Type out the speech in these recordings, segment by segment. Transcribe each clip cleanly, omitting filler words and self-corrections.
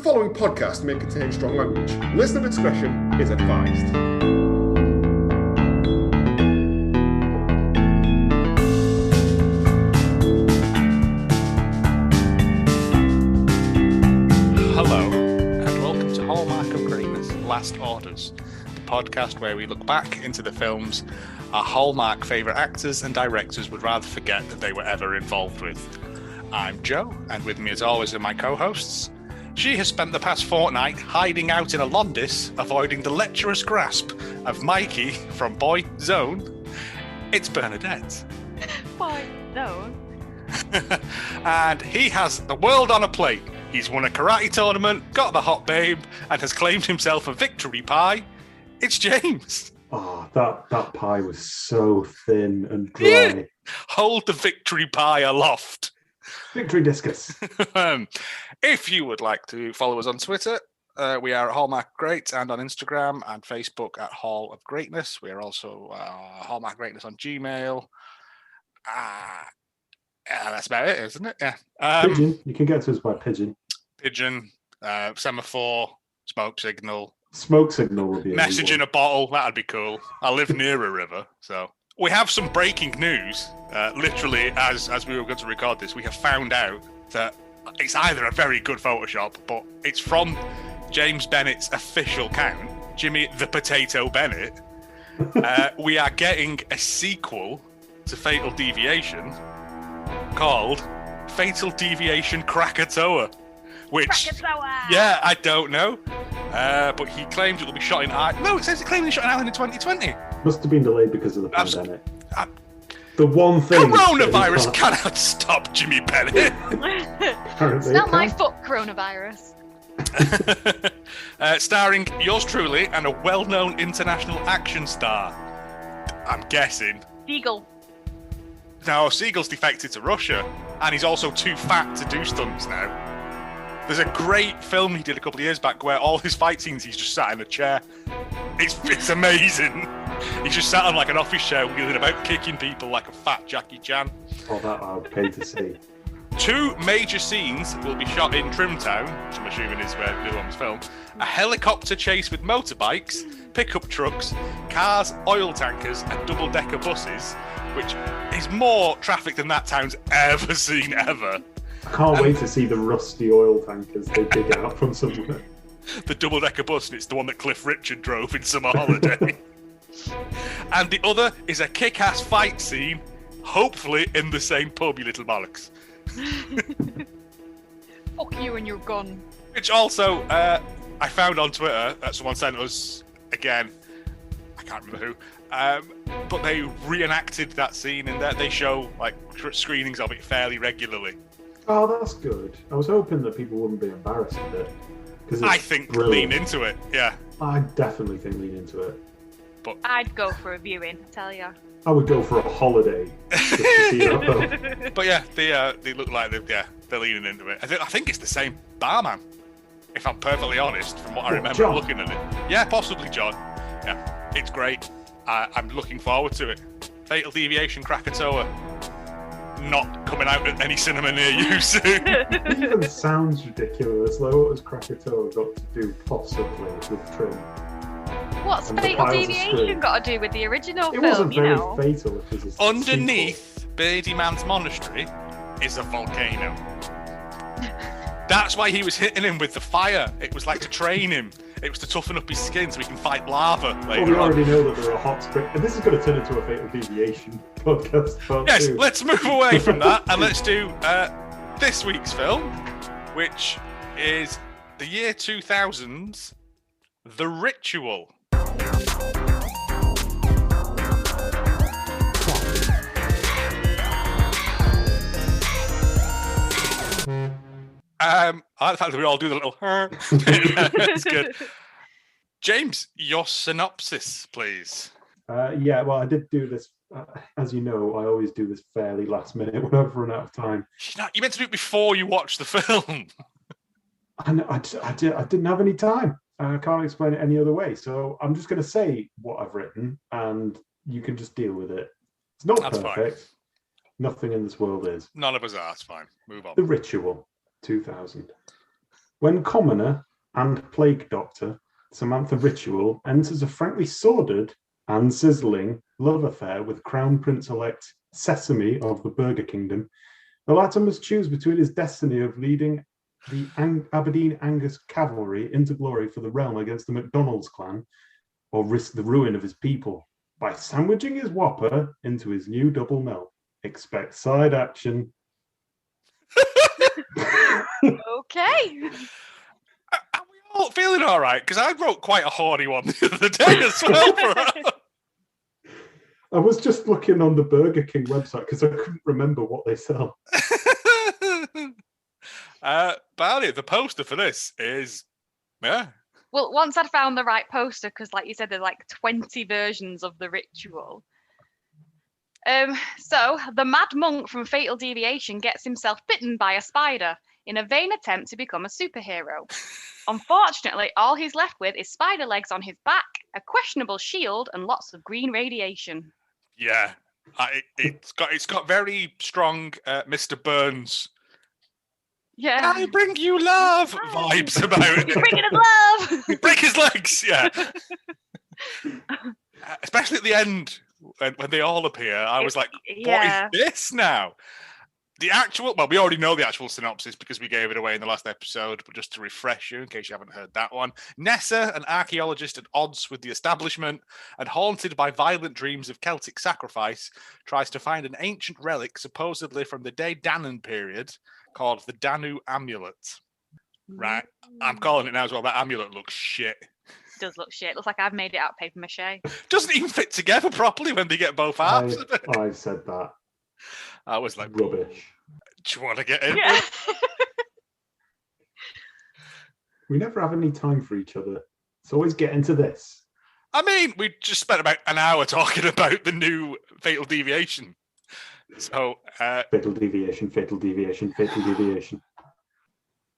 following podcast may contain strong language. Listener discretion is advised. Hello, and welcome to Hallmark of Greatness, Last Orders, the podcast where we look back into the films our Hallmark favourite actors and directors would rather forget that they were ever involved with. I'm Joe, and with me as always are my co-hosts. She has spent the past fortnight hiding out in a Londis, avoiding the lecherous grasp of Mikey from Boy Zone. It's Bernadette. Boy Zone. And he has the world on a plate. He's won a karate tournament, got the hot babe, and has claimed himself a victory pie. It's James. Oh, that pie was so thin and dry. Hold the victory pie aloft. Victory discus. If you would like to follow us on Twitter, we are at Hallmark Great, and on Instagram and Facebook at Hall of Greatness. We are also Hallmark Greatness on Gmail. That's about it, isn't it? Yeah. Pigeon. You can get to us by pigeon. Pigeon, semaphore, smoke signal. Smoke signal will be a message in a bottle. That'd be cool. I live near a river, so. We have some breaking news. Literally, as we were going to record this, we have found out that it's either a very good Photoshop, but it's from James Bennett's official account, Jimmy the Potato Bennett. We are getting a sequel to Fatal Deviation called Fatal Deviation Krakatoa. Which, Krakatoa! Yeah, I don't know. But he claims it will be shot in Ireland. No, it says it claims it's shot in Ireland in 2020. Must have been delayed because of the pandemic. The one thing... Coronavirus cannot stop Jimmy Bennett. It's not my foot, coronavirus. Starring yours truly and a well-known international action star. I'm guessing. Seagull. No, Seagull's defected to Russia, and he's also too fat to do stunts now. There's a great film he did a couple of years back where all his fight scenes he's just sat in a chair. It's amazing. He's just sat on like an office chair wheeling about kicking people like a fat Jackie Chan. Oh, that I'll pay to see. 2 major scenes will be shot in Trimtown, which I'm assuming is where the one was filmed. A helicopter chase with motorbikes, pickup trucks, cars, oil tankers, and double-decker buses, which is more traffic than that town's ever seen ever. I can't wait to see the rusty oil tankers they dig out from somewhere. The double-decker bus, and it's the one that Cliff Richard drove in Summer Holiday. And the other is a kick-ass fight scene, hopefully in the same pub, you little bollocks. Fuck you and your gun. Which also, I found on Twitter that someone sent us, again, I can't remember who, but they reenacted that scene in there. They show like screenings of it fairly regularly. Oh, that's good. I was hoping that people wouldn't be embarrassed with it. I think brilliant. Lean into it, yeah. I definitely think lean into it. But I'd go for a viewing, I tell ya. I would go for a holiday just to see that film. But yeah, they look like they're leaning into it. I think it's the same barman, if I'm perfectly honest, from what I remember John. looking at it. Yeah, possibly John. Yeah, it's great. I'm looking forward to it. Fatal Deviation Krakatoa. Not coming out at any cinema near you soon. It even sounds ridiculous. Like, what has Krakatoa got to do possibly with Trim? What's Fatal Deviation got to do with the original film? It wasn't very know? fatal. It was Underneath Beardy Man's monastery is a volcano. That's why he was hitting him with the fire. It was like to train him. It was to toughen up his skin so he can fight lava later we already know that there are hot springs. And this is going to turn into a Fatal Deviation podcast. Yes, let's move away from that and let's do this week's film, which is the year 2000's The Ritual. I like the fact that we all do the little It's good. James, your synopsis, please. Yeah, well, I did do this. As you know, I always do this fairly last minute when I've run out of time. You meant to do it before you watch the film. I didn't have any time. I can't explain it any other way. So I'm just going to say what I've written, and you can just deal with it. It's not perfect. Fine. Nothing in this world is. None of us are. It's fine. Move on. The Ritual, 2000. When commoner and plague doctor Samantha Ritual enters a frankly sordid and sizzling love affair with Crown Prince-elect Sesame of the Burger Kingdom, the latter must choose between his destiny of leading the Aberdeen Angus cavalry into glory for the realm against the McDonald's clan, or risk the ruin of his people by sandwiching his Whopper into his new double melt. Expect side action. Okay. Are we all feeling all right? Because I wrote quite a horny one the other day as well. I was just looking on the Burger King website because I couldn't remember what they sell. Barney, the poster for this is, yeah. Well, once I'd found the right poster, because like you said, there's like 20 versions of the ritual. So the mad monk from Fatal Deviation gets himself bitten by a spider in a vain attempt to become a superhero. Unfortunately, all he's left with is spider legs on his back, a questionable shield, and lots of green radiation. Yeah, it's got very strong Mr. Burns. Yeah. I bring you love vibes about it. He's bringing his love. Break his legs, yeah. Especially at the end when they all appear, I was like, what is this now? The actual, well, we already know the actual synopsis because we gave it away in the last episode, but just to refresh you, in case you haven't heard that one. Nessa, an archaeologist at odds with the establishment and haunted by violent dreams of Celtic sacrifice, tries to find an ancient relic supposedly from the Day Danan period called the Danu Amulet. Right, I'm calling it now as well. That amulet looks shit. It does look shit. Looks like I've made it out of paper mache. Doesn't even fit together properly when they get both halves of it. I said that. I was like, rubbish. Do you want to get in? Yeah. We never have any time for each other. It's always get into this. I mean, we just spent about an hour talking about the new Fatal Deviation. So, Fatal Deviation, Fatal Deviation, Fatal Deviation.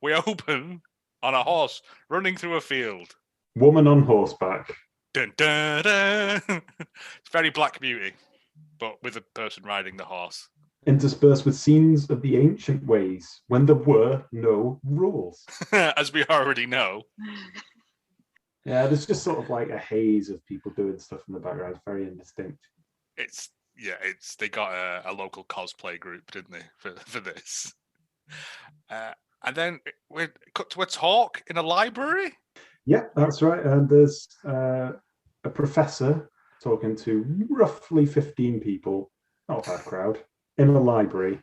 We open on a horse running through a field. Woman on horseback. Dun, dun, dun. It's very Black Beauty, but with a person riding the horse. Interspersed with scenes of the ancient ways when there were no rules. As we already know. Yeah, there's just sort of like a haze of people doing stuff in the background. It's very indistinct. They got a local cosplay group, didn't they, for this? And then we cut to a talk in a library. Yeah, that's right. And there's a professor talking to roughly 15 people, not a bad crowd, in a library.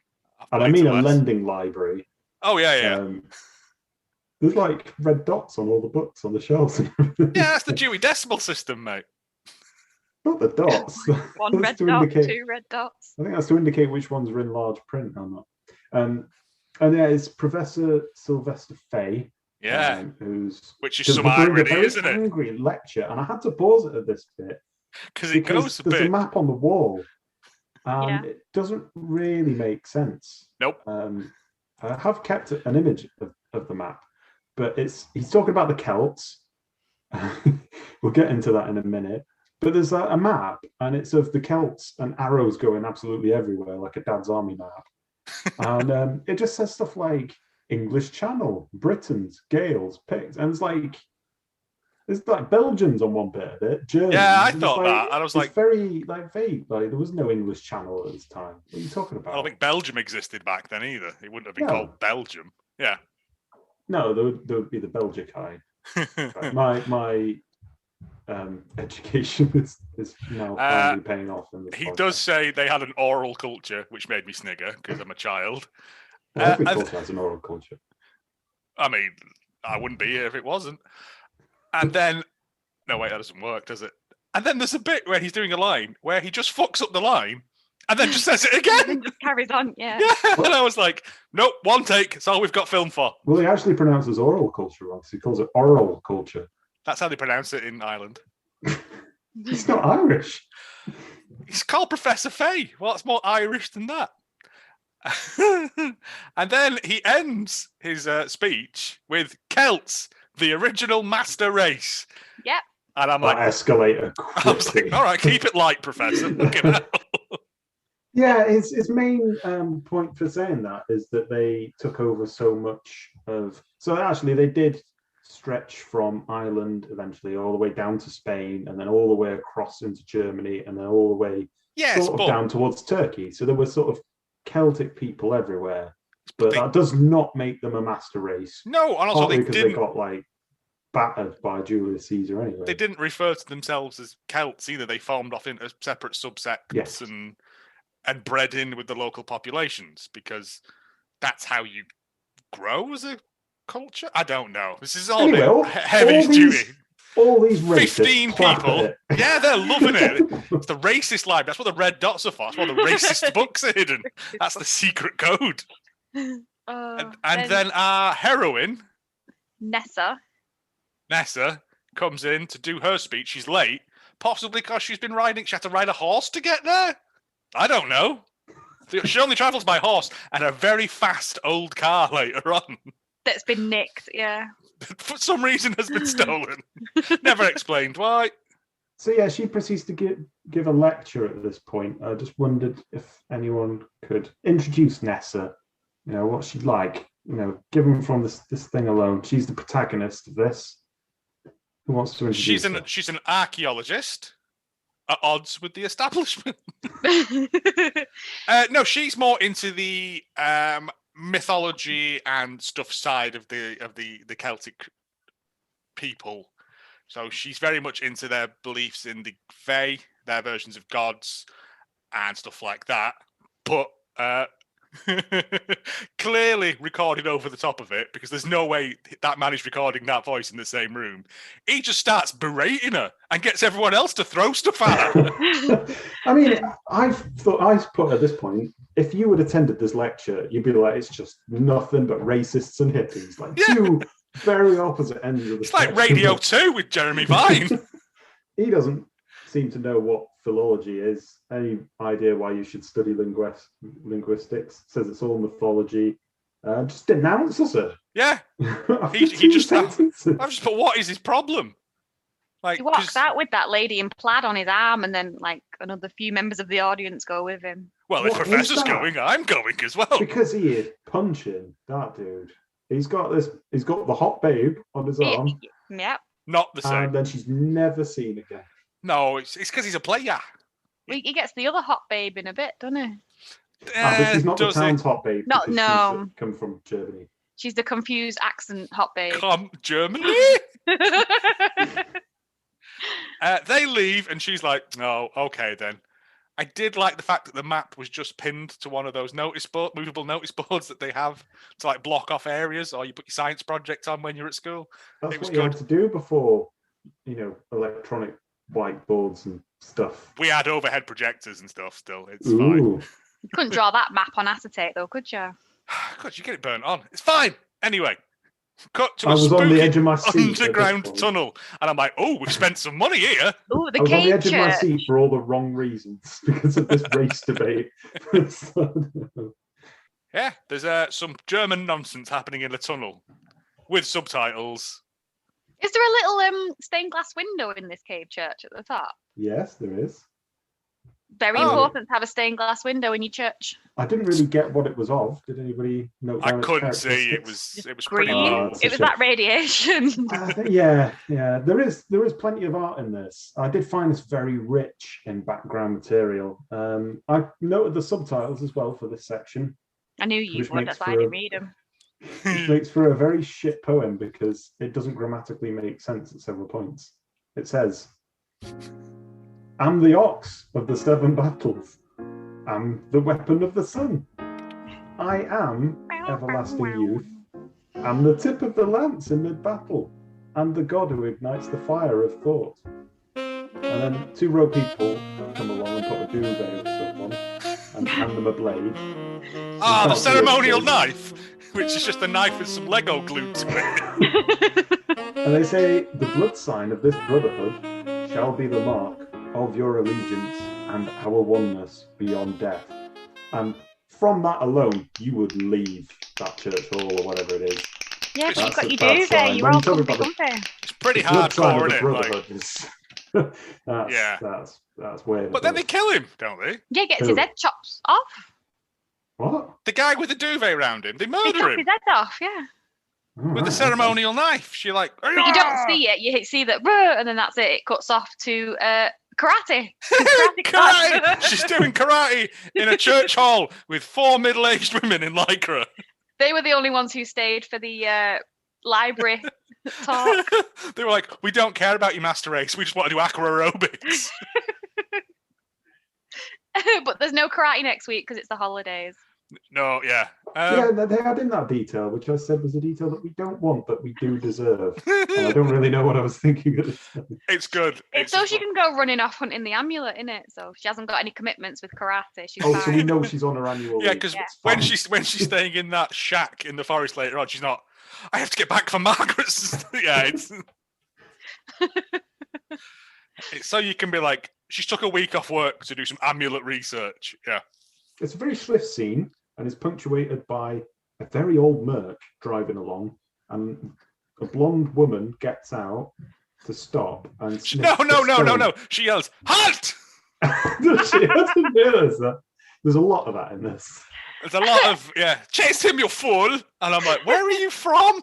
And I mean a lending library. Oh, yeah. There's like red dots on all the books on the shelves. Yeah, that's the Dewey Decimal System, mate. Not the dots. One red dot, two red dots. I think that's to indicate which ones are in large print or not. And yeah, it's Professor Sylvester Fay. Yeah, which is some irony, isn't it? Angry lecture, and I had to pause it at this bit because there's a map on the wall, and it doesn't really make sense. Nope. I have kept an image of the map, but he's talking about the Celts. We'll get into that in a minute. But there's a map, and it's of the Celts and arrows going absolutely everywhere, like a Dad's Army map. And it just says stuff like English Channel, Britons, Gales, Picts, and there's like Belgians on one bit of it. Germans. Yeah, I thought that. And I was like, very vague. Like there was no English Channel at this time. What are you talking about? I don't think Belgium existed back then either. It wouldn't have been called Belgium. Yeah. No, there would be the Belgicide. my education is now finally paying off. He does say they had an oral culture, which made me snigger because I'm a child. Well, every culture has an oral culture. I mean, I wouldn't be here if it wasn't. And then, no, wait, that doesn't work, does it? And then there's a bit where he's doing a line where he just fucks up the line and then just says it again. And just carries on, yeah. And I was like, nope, one take. It's all we've got film for. Well, he actually pronounces oral culture wrong. So he calls it oral culture. That's how they pronounce it in Ireland. He's not Irish. He's called Professor Fay. What's more Irish than that? And then he ends his speech with Celts, the original master race. Yep. And I'm like, escalator. I was like, all right, keep it light, Professor. Look at that. Yeah, his main point for saying that is that they took over so much of. So actually, they did stretch from Ireland eventually all the way down to Spain, and then all the way across into Germany, and then all the way Yes, sort of but down towards Turkey. So there were sort of Celtic people everywhere, But but that does not make them a master race. no, and also Partly they because didn't. they got like battered by Julius Caesar anyway. They didn't refer to themselves as Celts either. They formed off into separate subsects Yes. and bred in with the local populations because that's how you grow as a culture. I don't know. This is all Anyway, a bit heavy duty. All these racists 15 clap at people. it. Yeah, they're loving it. It's the racist library. That's what the red dots are for. That's why the racist books are hidden. That's the secret code. And then our heroine, Nessa. comes in to do her speech. She's late, possibly because she's been riding. She had to ride a horse to get there. I don't know. She only travels by horse and a very fast old car later on. That's been nicked, yeah. For some reason has been stolen. Never explained why. So yeah, she proceeds to give a lecture at this point. I just wondered if anyone could introduce Nessa, what she'd like, given from this thing alone. She's the protagonist of this. Who wants to introduce her? She's an archaeologist at odds with the establishment. No, she's more into the mythology and stuff side of the Celtic people. So she's very much into their beliefs in the Fae, their versions of gods and stuff like that. But clearly recorded over the top of it, because there's no way that man is recording that voice in the same room. He just starts berating her and gets everyone else to throw stuff at her. I mean, I put at this point, if you had attended this lecture, you'd be like, it's just nothing but racists and hippies. Like two very opposite ends of the spectrum. Like Radio 2 with Jeremy Vine. He doesn't seem to know what philology is. Any idea why you should study linguistics? Says it's all mythology. Just denounces her. Yeah. he just I've just put, what is his problem? Like, he walks out with that lady in plaid on his arm, and then like another few members of the audience go with him. Well, if Professor's going, I'm going as well. Because he is punching that dude. He's got the hot babe on his arm. Yep. Not the same. And then she's never seen again. No, it's because he's a player. He gets the other hot babe in a bit, doesn't he? But she's not the town's hot babe. No. She's come from Germany. She's the confused accent hot babe. Germany? They leave, and she's like, "No, okay then." I did like the fact that the map was just pinned to one of those movable notice boards that they have to like block off areas, or you put your science project on when you're at school. That's what you had to do before, electronic whiteboards and stuff. We had overhead projectors and stuff still. It's Ooh. fine. You couldn't draw that map on acetate though, could you? God, you get it burnt on. It's fine. Anyway, cut to I a was on the edge of my seat underground tunnel, and I'm like, "Oh, we've spent some money here." Oh, I was on the edge of my seat for all the wrong reasons because of this race debate. Yeah, there's some German nonsense happening in the tunnel with subtitles. Is there a little stained glass window in this cave church at the top? Yes, there is. Very important to have a stained glass window in your church. I didn't really get what it was of. Did anybody know? I couldn't see. It was green. Pretty It was that radiation. Yeah. There is plenty of art in this. I did find this very rich in background material. I noted the subtitles as well for this section. I knew you would. That's why I didn't read them. Which makes for a very shit poem because it doesn't grammatically make sense at several points. It says, "I'm the ox of the 7 battles. I'm the weapon of the sun. I am everlasting youth. I'm the tip of the lance in mid-battle. And the god who ignites the fire of thought." And then 2 row people come along and put a duvet over someone and hand them a blade. The ceremonial knife, which is just a knife with some Lego glued to it. And they say, "The blood sign of this brotherhood shall be the mark of your allegiance and our oneness beyond death." And from that alone, you would leave that church hall or whatever it is. Yeah, but you've got your duvet. You're all comfy. It's pretty hardcore, isn't it? Like, That's way. But then they kill him, don't they? Yeah, he gets his head chopped off. What? The guy with the duvet around him, they They murder chop him his head off, yeah. with the ceremonial knife. She like, But you don't see it. You see that, and then that's it. It cuts off to karate. karate. She's doing karate in a church hall with 4 middle-aged women in lycra. They were the only ones who stayed for the library talk. They were like, we don't care about your master race. We just want to do aqua aerobics. But there's no karate next week because it's the holidays. No, yeah. They had in that detail, which I said was a detail that we don't want, but we do deserve. And I don't really know what I was thinking at the time. It's good. It's so she can go running off hunting the amulet, innit? So she hasn't got any commitments with karate. She's Oh, fine. so we know she's on her annual leave. Yeah, because when she's staying in that shack in the forest later on, she's not. I have to get back for Margaret's. Yeah, it's so you can be like, she took a week off work to do some amulet research. Yeah, it's a very swift scene, and it's punctuated by a very old merc driving along, and a blonde woman gets out to stop and no. She yells, "Halt!" Does she? I didn't realise that. There's a lot of that in this. There's a lot of chase him, you fool! And I'm like, where are you from?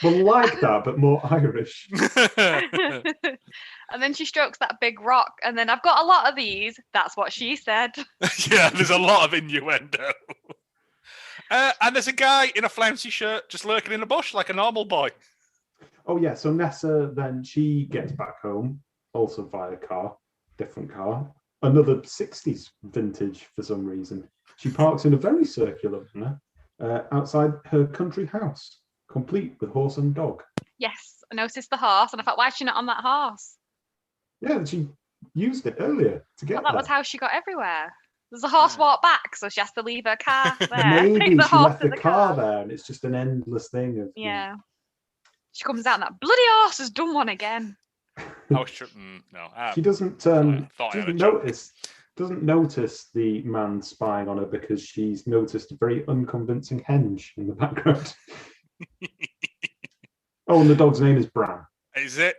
Well, like that, but more Irish. And then she strokes that big rock, and then I've got a lot of these. That's what she said. Yeah, there's a lot of innuendo. And there's a guy in a flouncy shirt just lurking in a bush like a normal boy. Oh yeah, so Nessa then she gets back home, also via car, different car, another 60s vintage for some reason. She parks in a very circular manner outside her country house, complete with horse and dog. Yes, I noticed the horse, and I thought, why is she not on that horse? Yeah, she used it earlier to get That was how she got everywhere. There's a horse walk back, so she has to leave her car there. Maybe the she horse left the car there, and it's just an endless thing of. Yeah. She comes out, and that bloody horse has done one again. Oh, sure. No. She doesn't notice the man spying on her because she's noticed a very unconvincing henge in the background. Oh, and the dog's name is Bran. Is it?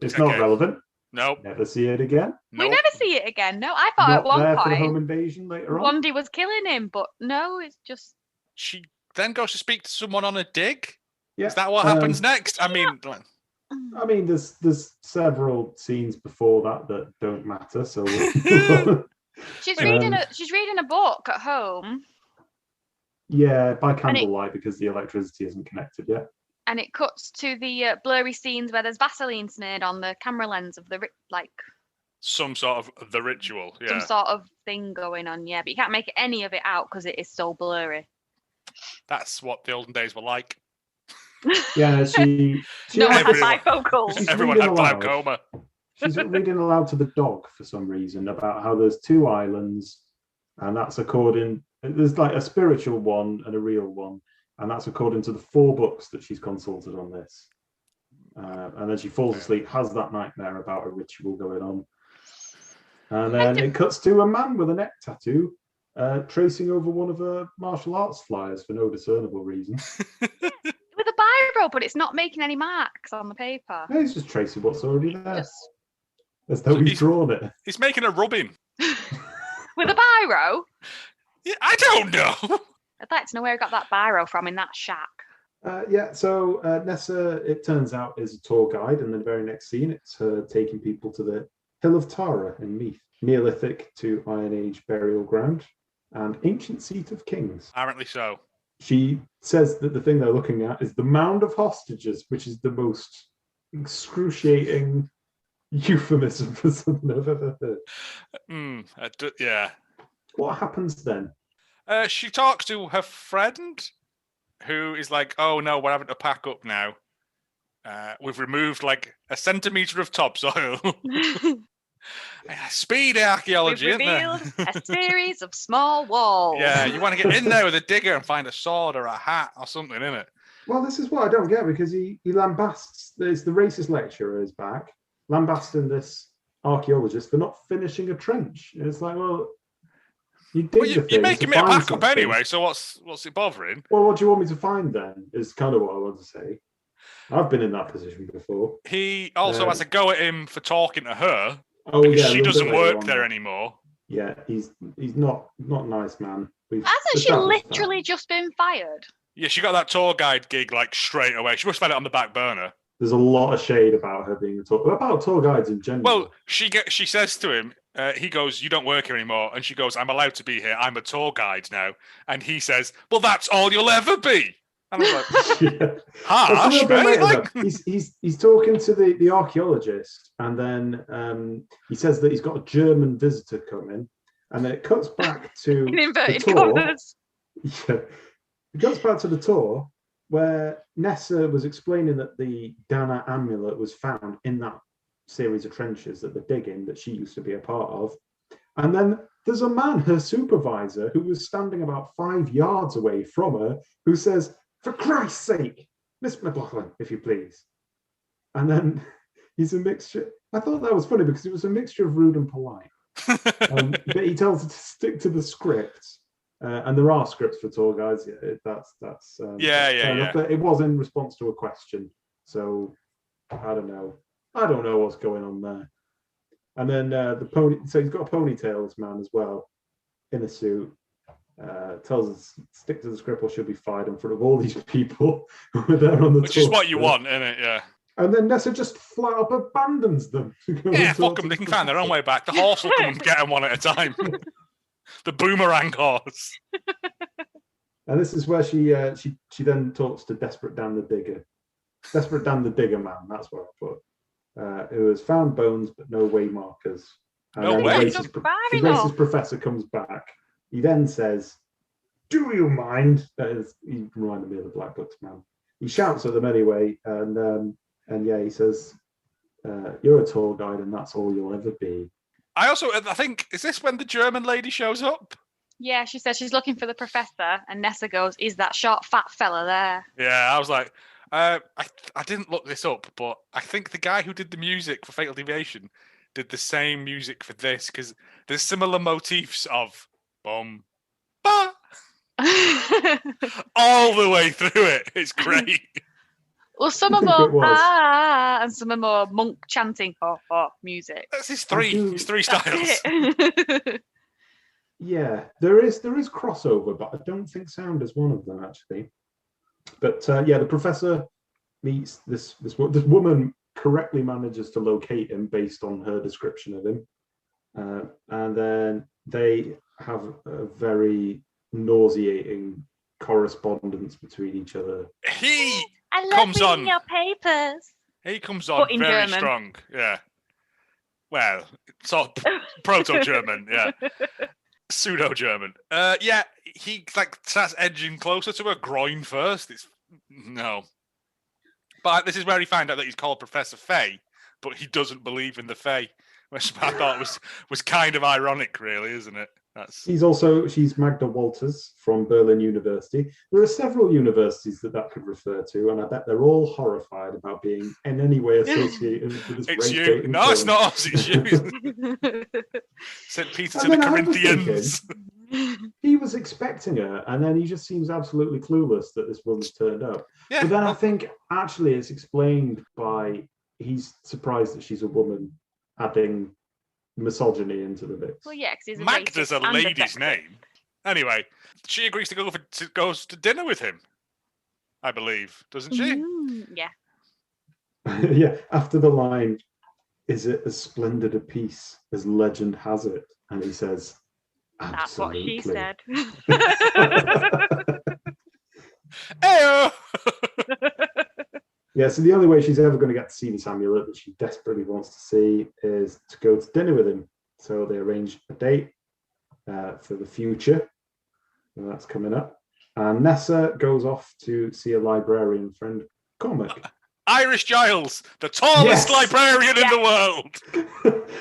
It's not relevant. Nope. Never see it again. We never see it again. No, I thought Not at one there point for the home invasion later on. Blondie was killing him, but no, it's just. She then goes to speak to someone on a dig. Yeah. Is that what happens next? I mean, there's several scenes before that don't matter. So she's reading a book at home. Yeah, by candlelight because the electricity isn't connected yet. And it cuts to the blurry scenes where there's Vaseline smeared on the camera lens of the some sort of the ritual. Yeah. Some sort of thing going on. Yeah, but you can't make any of it out because it is so blurry. That's what the olden days were like. Yeah, she no one had bifocals. Everyone had glaucoma. She's reading aloud to the dog for some reason about how there's 2 islands, and that's there's like a spiritual one and a real one, and that's according to the 4 books that she's consulted on this. And then she falls asleep, has that nightmare about a ritual going on, and then it cuts to a man with a neck tattoo tracing over one of her martial arts flyers for no discernible reason. With a biro, but it's not making any marks on the paper. Yeah, he's just tracing what's already there. As though he's drawn it. He's making a rubbing. With a biro? Yeah, I don't know. I'd like to know where he got that biro from in that shack. So Nessa, it turns out, is a tour guide, and the very next scene, it's her taking people to the Hill of Tara in Meath, Neolithic to Iron Age burial ground, and ancient seat of kings. Apparently so. She says that the thing they're looking at is the mound of hostages, which is the most excruciating euphemism for something I've ever heard. Yeah. What happens then? She talks to her friend, who is like, "Oh no, we're having to pack up now. We've removed like a centimetre of topsoil." Speed archaeology, We've revealed a series of small walls. Yeah, you want to get in there with a digger and find a sword or a hat or something, innit? Well, this is what I don't get, because he lambasts, there's the racist lecturer is back, lambasting this archaeologist for not finishing a trench. And it's like, well, you're making me a pack up anyway, so what's it bothering? Well, what do you want me to find then, is kind of what I want to say. I've been in that position before. He also has a go at him for talking to her Oh because yeah, she a little bit doesn't later work on, there yeah. anymore. Yeah, he's not a nice man. We've Hasn't she established literally just been fired? Yeah, she got that tour guide gig like straight away. She must have had it on the back burner. There's a lot of shade about her being about tour guides in general. Well, she says to him, he goes, "You don't work here anymore," and she goes, "I'm allowed to be here. I'm a tour guide now." And he says, "Well, that's all you'll ever be." And I was like, yeah. "Harsh, mate." Like... He's talking to the archaeologist, and then he says that he's got a German visitor coming, and then it cuts back to In inverted the tour. commas. Yeah, it cuts back to the tour where Nessa was explaining that the Dana amulet was found in that series of trenches that they're digging that she used to be a part of. And then there's a man, her supervisor, who was standing about 5 yards away from her, who says, "For Christ's sake, Miss McLaughlin, if you please." And then he's a mixture. I thought that was funny because it was a mixture of rude and polite. But he tells her to stick to the script. And there are scripts for tour guides. That's yeah. But it was in response to a question, so I don't know. I don't know what's going on there. And then the pony. So he's got a ponytail, this man as well, in a suit. Tells us stick to the script or she'll be fired in front of all these people who were there on the Which tour. is what you want, isn't it? Yeah. And then Nessa just flat up abandons them. Yeah, fuck them. They can find their own way back. The horse will come and get them one at a time. The boomerang horse. And this is where she then talks to Desperate Dan the Digger. Desperate Dan the Digger man, that's what I put. Who has found bones but no way markers. And No then way. the racist professor comes back. He then says, "Do you mind?" He reminded me of the Black Books man. He shouts at them anyway, and yeah, he says, "You're a tour guide, and that's all you'll ever be." I think, is this when the German lady shows up? Yeah, she says she's looking for the professor, and Nessa goes, "Is that short fat fella there?" Yeah, I was like, I didn't look this up, but I think the guy who did the music for Fatal Deviation did the same music for this because there's similar motifs of boom, ba, all the way through it. It's great. Well, some are more and some are more monk chanting music. That's his three styles. Yeah, there is crossover, but I don't think sound is one of them actually. But yeah, the professor meets this woman, correctly manages to locate him based on her description of him, and then they have a very nauseating correspondence between each other. He I love comes reading on your papers. He comes on very German. strong. Yeah. Well, sort of proto-German, yeah. Pseudo-German. Yeah, he like starts edging closer to her groin first. No. But this is where he found out that he's called Professor Fay, but he doesn't believe in the Fay, which I thought was kind of ironic, really, isn't it? She's Magda Walters from Berlin University. There are several universities that could refer to, and I bet they're all horrified about being in any way associated with this. It's you. No, it's not us. It's you. St. Peter to the Corinthians. He was expecting her, and then he just seems absolutely clueless that this woman's turned up. Yeah. But then I think actually it's explained by he's surprised that she's a woman, adding misogyny into the mix. Well, yeah, because Magda's a lady's name. Anyway, she agrees to go to dinner with him, I believe, doesn't she? Yeah. Yeah, after the line, "Is it as splendid a piece as legend has it?" And he says, "Absolutely." That's what she said. Eyo! Yeah, so the only way she's ever going to get to see this amulet that she desperately wants to see is to go to dinner with him. So they arrange a date for the future. And that's coming up. And Nessa goes off to see a librarian friend, Cormac. Irish Giles, the tallest librarian in the world.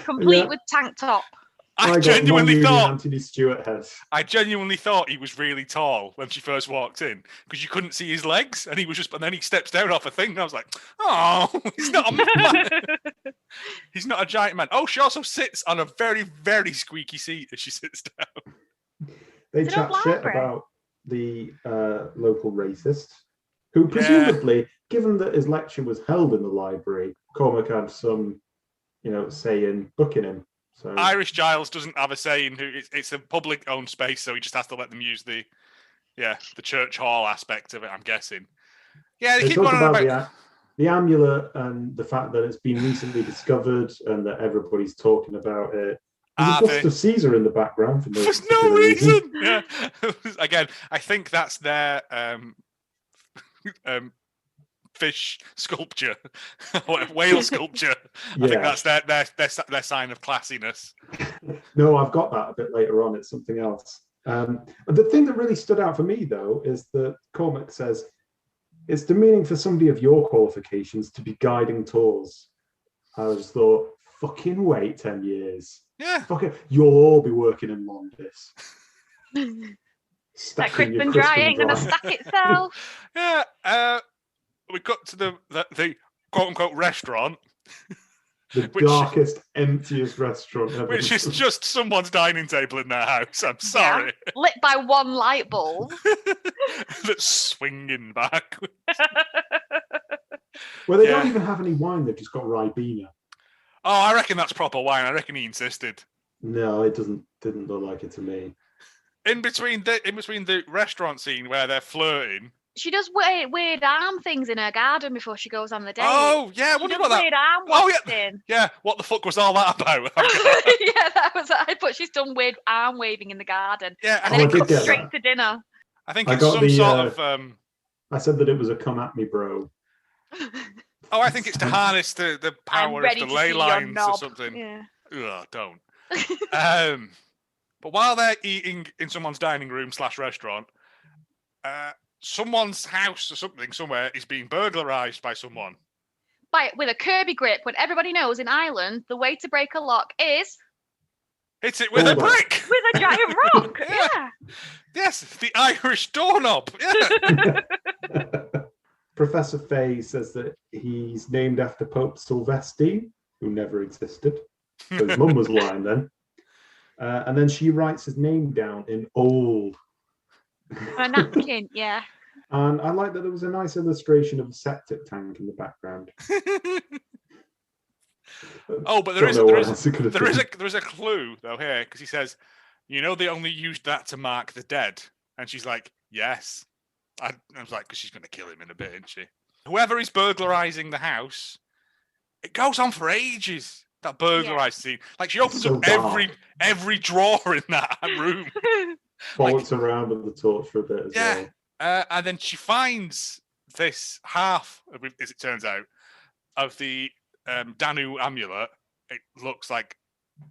Complete with tank top. I genuinely thought Anthony Stewart head. I genuinely thought he was really tall when she first walked in because you couldn't see his legs, and and then he steps down off a thing, and I was like, "Oh, he's not a man. He's not a giant man." Oh, she also sits on a very, very squeaky seat as she sits down. They chat shit about the local racist, who presumably, given that his lecture was held in the library, Cormac had some, say in booking him. So Irish Giles doesn't have a say in who. It's a public-owned space, so he just has to let them use the church hall aspect of it. I'm guessing. Yeah, they keep talk going on about the amulet and the fact that it's been recently discovered and that everybody's talking about it. There's a bust of Caesar in the background for there's no reason. Yeah. Again, I think that's their fish sculpture, whale sculpture. I think that's their sign of classiness. No, I've got that a bit later on. It's something else. The thing that really stood out for me, though, is that Cormac says it's demeaning for somebody of your qualifications to be guiding tours. I just thought, fucking wait 10 years. Yeah. Fucking, you'll all be working in Mondis. That crisp dry ain't going to stack itself. Yeah. We got to the quote-unquote restaurant. The darkest, emptiest restaurant ever. Which is just someone's dining table in their house. I'm sorry. Yeah, lit by one light bulb. That's swinging back. Well, they don't even have any wine. They've just got Ribena. Oh, I reckon that's proper wine. I reckon he insisted. No, it didn't look like it to me. In between the restaurant scene where they're flirting. She does weird arm things in her garden before she goes on the date. Oh, yeah. What about that? Weird arm wafting. Yeah. What the fuck was all that about? Yeah, that was it. But she's done weird arm waving in the garden. Yeah. And then it cuts straight to dinner. I think it's some sort of... I said that it was a come at me, bro. Oh, I think it's to harness the power of the ley lines or something. Yeah. Ugh, don't. But while they're eating in someone's dining room / restaurant, someone's house or something somewhere is being burglarized by someone. With a Kirby grip, when everybody knows in Ireland the way to break a lock is... Hit it with a brick! With a giant rock, yeah. Yes, the Irish doorknob, yeah. Professor Fay says that he's named after Pope Sylvester, who never existed. So his mum was lying then. And then she writes his name down in old. A napkin, yeah. And I like that there was a nice illustration of a septic tank in the background. Oh, but there is a clue though here, because he says, they only used that to mark the dead. And she's like, yes. I was like, because she's going to kill him in a bit, isn't she? Whoever is burglarizing the house, it goes on for ages. That burglarized scene, like she opens up every drawer in that room. Follows around with the torch for a bit as well. And then she finds this half, as it turns out, of the Danu amulet. It looks like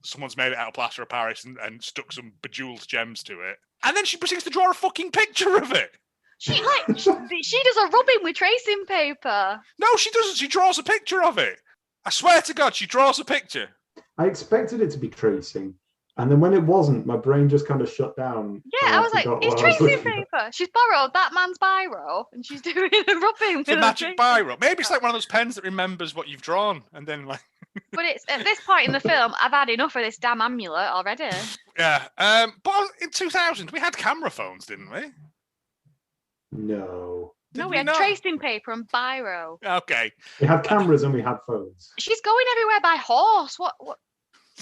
someone's made it out of plaster of Paris and stuck some bejeweled gems to it. And then she proceeds to draw a fucking picture of it. She does a rubbing with tracing paper. No, she doesn't. She draws a picture of it. I swear to God, she draws a picture. I expected it to be tracing. And then when it wasn't, my brain just kind of shut down. Yeah, I was like, it's tracing paper. She's borrowed that man's biro and she's doing a rubbing with a magic biro. Maybe it's like one of those pens that remembers what you've drawn and then like... But it's at this point in the film, I've had enough of this damn amulet already. Yeah. But in 2000, we had camera phones, didn't we? No. We had tracing paper and biro. Okay. We had cameras and we had phones. She's going everywhere by horse. What?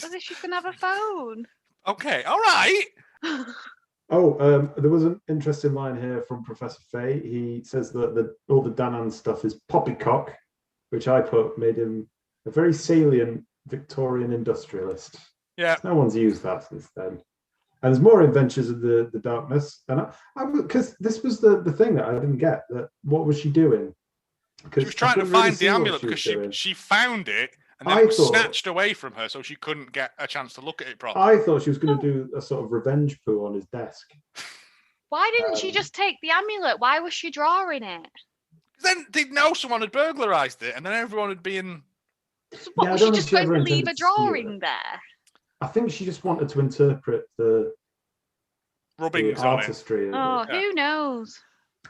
As if she's going to have a phone. Okay, all right. There was an interesting line here from Professor Fay. He says that all the Danann stuff is poppycock, which I made him a very salient Victorian industrialist. Yeah. No one's used that since then. And there's more adventures of the darkness. And because this was the thing that I didn't get. That what was she doing? She was trying to find the amulet because she found it and then it was snatched away from her, so she couldn't get a chance to look at it properly. I thought she was going to do a sort of revenge poo on his desk. Why didn't she just take the amulet? Why was she drawing it? Then they'd know someone had burglarized it, and then everyone would be in... So what, was she just going to leave a drawing there? I think she just wanted to interpret the rubbings artistry. Who knows?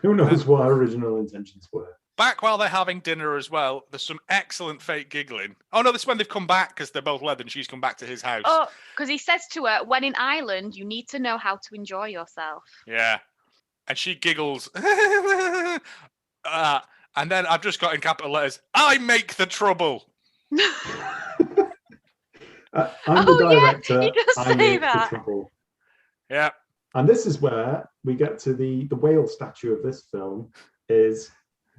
Who knows what her original intentions were? Back while they're having dinner as well, there's some excellent fake giggling. Oh no, this is when they've come back because they're both led and she's come back to his house. Oh, because he says to her, when in Ireland, you need to know how to enjoy yourself. Yeah. And she giggles And then I've just got in capital letters, I make the trouble. I'm the director. you just I say make that. the trouble. Yeah. And this is where we get to the whale statue of this film is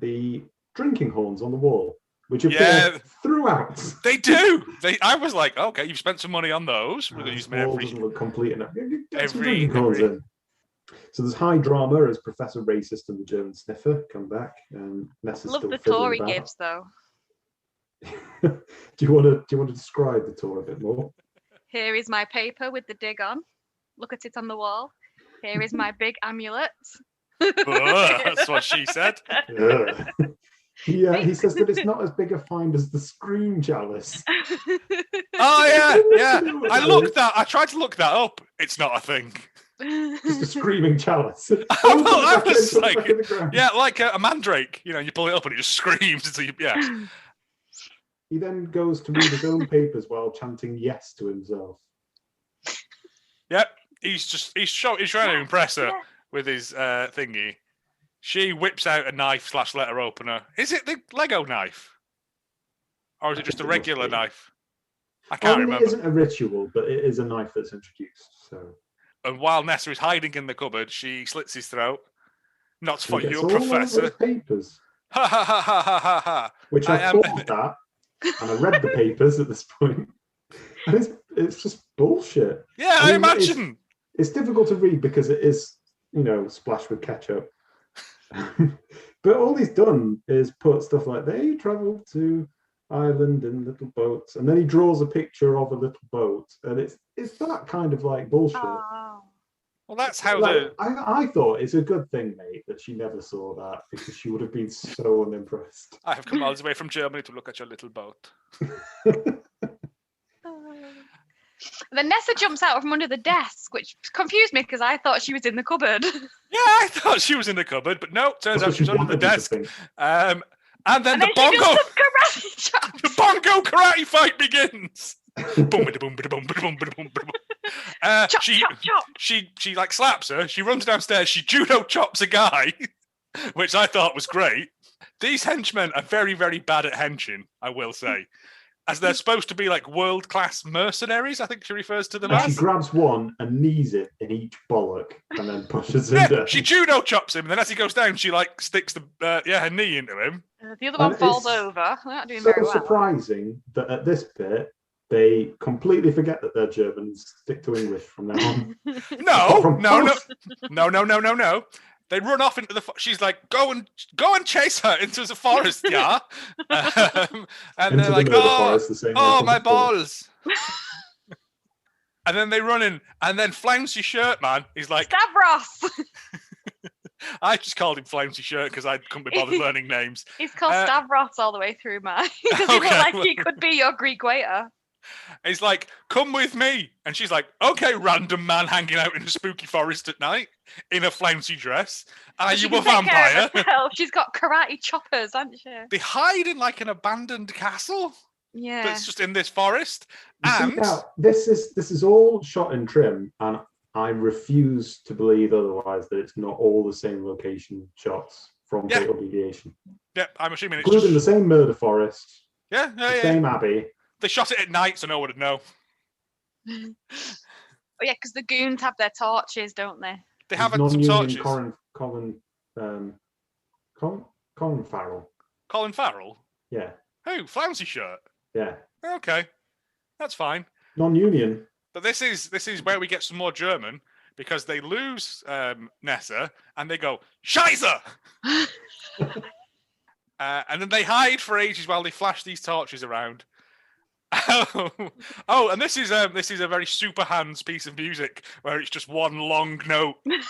the drinking horns on the wall, which appear throughout. They do. I was like, okay, you've spent some money on those. We're going to use them wall every... doesn't look complete enough. Get some drinking horns in. So there's high drama as Professor Racist and the German Sniffer come back, and Nessa's Love still the fiddling tour he about. gives, though. do you want to describe the tour a bit more? Here is my paper with the dig on. Look at it on the wall. Here is my big amulet. That's what she said. He says that it's not as big a find as the Scream Chalice. Oh yeah. I tried to look that up. It's not a thing. Just a screaming chalice. I was like, yeah, like a mandrake. You know, you pull it up and it just screams until you, yeah. He then goes to read his own papers while chanting yes to himself. Yep, he's trying to impress her with his thingy. She whips out a knife / letter opener. Is it the Lego knife? Or is it just a regular knife? I can't remember. It isn't a ritual, but it is a knife that's introduced. So. And while Nessa is hiding in the cupboard, she slits his throat. Not for you, all Professor. Those papers. Ha ha ha ha ha ha ha. Which I thought that, and I read the papers at this point, and it's just bullshit. Yeah, I imagine. It's difficult to read because it is, splashed with ketchup. But all he's done is put stuff like they travelled to Ireland in little boats, and then he draws a picture of a little boat, and it's that kind of like bullshit. Oh. Well, that's how I thought it's a good thing, mate, that she never saw that, because she would have been so unimpressed. I have come all the way from Germany to look at your little boat. Then Nessa jumps out from under the desk, which confused me because I thought she was in the cupboard. Yeah, I thought she was in the cupboard, but no, turns out she's under the desk. And then the bongo karate fight begins. She like slaps her. She runs downstairs. She judo chops a guy, which I thought was great. These henchmen are very, very bad at henching, I will say, as they're supposed to be like world-class mercenaries. I think she refers to them as. She grabs one and knees it in each bollock, and then pushes him down. She judo chops him, and then as he goes down, she like sticks her knee into him. The other one falls over. They're not doing so very well. Surprising that at this bit they completely forget that they're Germans, stick to English from now on. No. They run off into the. She's like, go and chase her into the forest, yeah. And they're like, oh, my balls. And then they run in, and then Flouncy Shirt Man, he's like, Stavros. I just called him Flouncy Shirt because I couldn't be bothered learning names. He's called Stavros all the way through mine. Does he look like he could be your Greek waiter? He's like, come with me. And she's like, okay, random man hanging out in a spooky forest at night in a flouncy dress. Are you a vampire? She's got karate choppers, hasn't she? They hide in like an abandoned castle. Yeah. That's just in this forest. This is all shot in trim, and I refuse to believe otherwise that it's not all the same location shots from Fatal Deviation. Yeah, I'm assuming it's including the same murder forest. Yeah. Same abbey. They shot it at night, so no one would know. Oh yeah, because the goons have their torches, don't they? They have some torches. Colin Farrell. Colin Farrell? Yeah. Who? Flouncy Shirt? Yeah. Okay. That's fine. Non-union. But this is where we get some more German, because they lose Nessa and they go, Scheiße! And then they hide for ages while they flash these torches around. And this is a very Super Hands piece of music where it's just one long note. And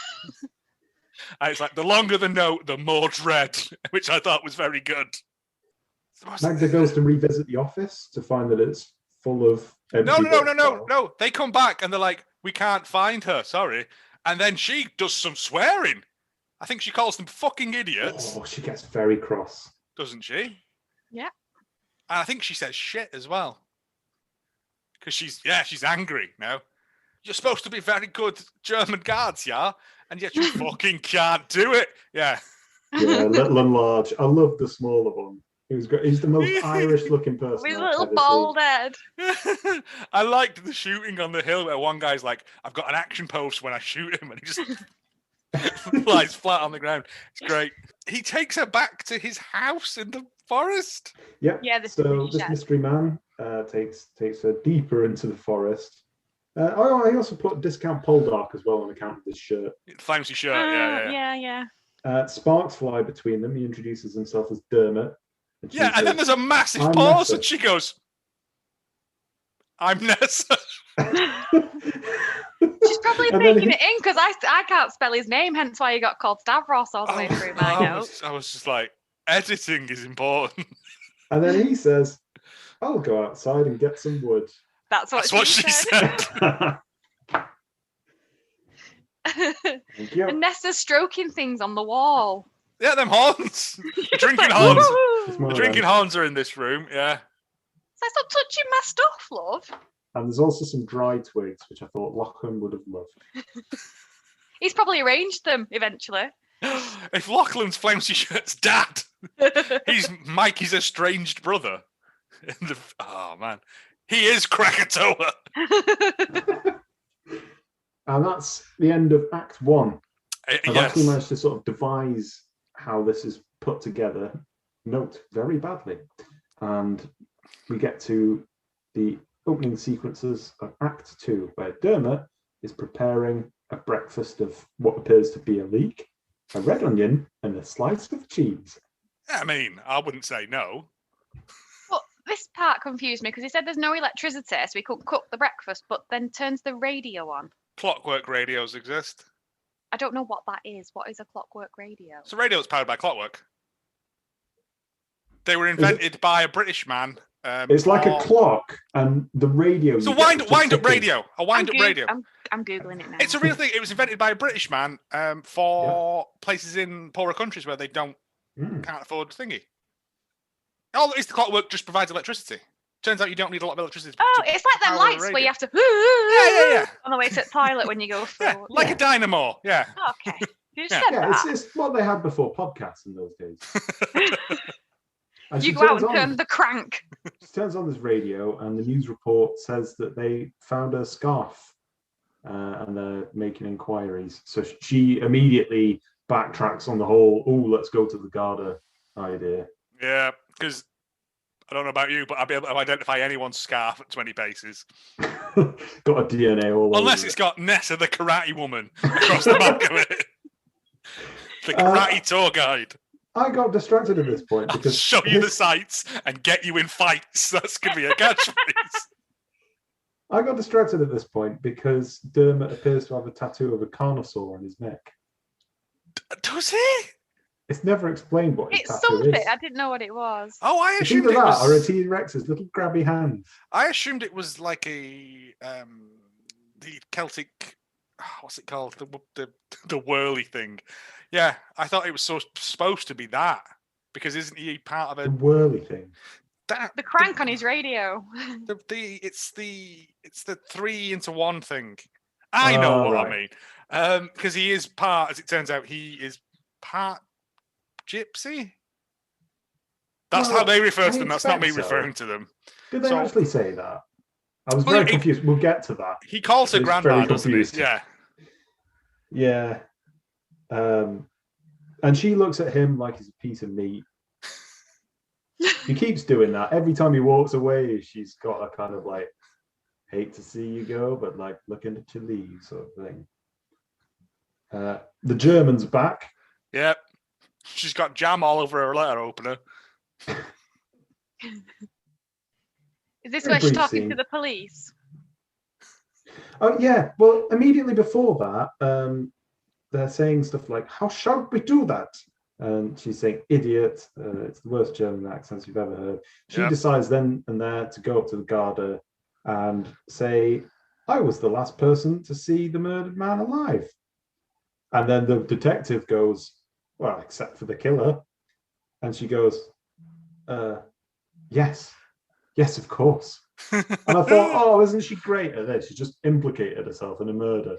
it's like the longer the note, the more dread, which I thought was very good. Magda goes to revisit the office to find that it's full of No. They come back and they're like, we can't find her, sorry. And then she does some swearing. I think she calls them fucking idiots. Oh, she gets very cross. Doesn't she? Yeah. And I think she says shit as well. Because she's angry now. You're supposed to be very good German guards, yeah? And yet you fucking can't do it. Yeah. Yeah, little and large. I love the smaller one. He's the most Irish-looking person With his I've little ever bald seen. head. I liked the shooting on the hill where one guy's like, "I've got an action post when I shoot him," and he just flies flat on the ground. It's great. He takes her back to his house in the forest. Yep. Yeah, this So is this shed. mystery man takes her deeper into the forest. He also put discount Poldark as well on account of this shirt. Fancy shirt, yeah. Sparks fly between them. He introduces himself as Dermot. And Yeah, and says, then there's a massive "I'm pause, Nessa." and she goes, "I'm Nessa." She's probably And then taking he- it in because I can't spell his name, hence why he got called Stavros all the way through my notes. I was just like, editing is important. And then he says, "I'll go outside and get some wood." That's what she said. Thank you. And Nessa's stroking things on the wall. Yeah, them horns. The drinking Like, horns. It's "Woo!" more The of drinking them. horns are in this room, yeah. It's like, stop touching my stuff, love. And there's also some dry twigs, which I thought Lachlan would have loved. He's probably arranged them eventually. If Lachlan's Flouncy Shirt's dad, he's Mikey's estranged brother. Oh, man. He is Krakatoa. And that's the end of Act 1. I've actually Yes. managed to sort of devise how this is put together, note very badly. And we get to the opening sequences of Act 2, where Dermot is preparing a breakfast of what appears to be a leek, a red onion, and a slice of cheese. I mean, I wouldn't say no. But this part confused me because he said there's no electricity, so we couldn't cook the breakfast, but then turns the radio on. Clockwork radios exist. I don't know what that is. What is a clockwork radio? It's a radio that's powered by clockwork. They were invented by a British man. It's like a clock, and the radio. It's a you get wind is up ticking. radio. A wind up radio. I'm Googling it now. It's a real thing. It was invented by a British man for places in poorer countries where they can't afford thingy. Oh, it's the clockwork just provides electricity. Turns out you don't need a lot of electricity. It's like them power a lights where radio. you have to Yeah. on the way to the toilet when you go through. Yeah, like a dynamo. Yeah. Okay. You just Yeah. said Yeah, that. it's what they had before podcasts in those days. And You she go out turns and on- turn the crank. She turns on this radio, and the news report says that they found a scarf, and they're making inquiries. So she immediately backtracks on the whole, let's go to the Garda idea. Yeah, because I don't know about you, but I'll be able to identify anyone's scarf at 20 paces. Got a DNA all Unless over it's it. got Nessa the karate woman across the back of it. The karate tour guide. I got distracted at this point I'll because show you the sights and get you in fights. That's going to be a catchphrase. I got distracted at this point because Dermot appears to have a tattoo of a carnosaur on his neck. Does he? It's never explained what his It's tattoo something. is. I didn't know what it was. Oh, I It's assumed either it that or a was. T-Rex's little grabby hands. I assumed it was like a the Celtic. What's it called? The whirly thing. Yeah, I thought it was supposed to be that because isn't he part of The a whirly thing. The crank on his radio. It's the 3-into-1 thing. I know what I mean. Because he is part, as it turns out, he is part gypsy. That's how they refer to them. That's not me referring to them. Did they So- actually say that? I was Well, very confused. We'll get to that. He calls her He's grandma, very doesn't he? confused. Yeah. Yeah. And she looks at him like he's a piece of meat. He keeps doing that. Every time he walks away, she's got a kind of like, hate to see you go, but like looking at your leave sort of thing. The German's back. Yep. She's got jam all over her letter opener. Is this Very where she's brief talking scene. to the police? Oh, yeah. Well, immediately before that, they're saying stuff like, how shall we do that? And she's saying, idiot. It's the worst German accent you've ever heard. She Yep. decides then and there to go up to the Garda and say, I was the last person to see the murdered man alive. And then the detective goes, well, except for the killer. And she goes, yes, of course. And I thought, oh, isn't she great at this? She just implicated herself in a murder.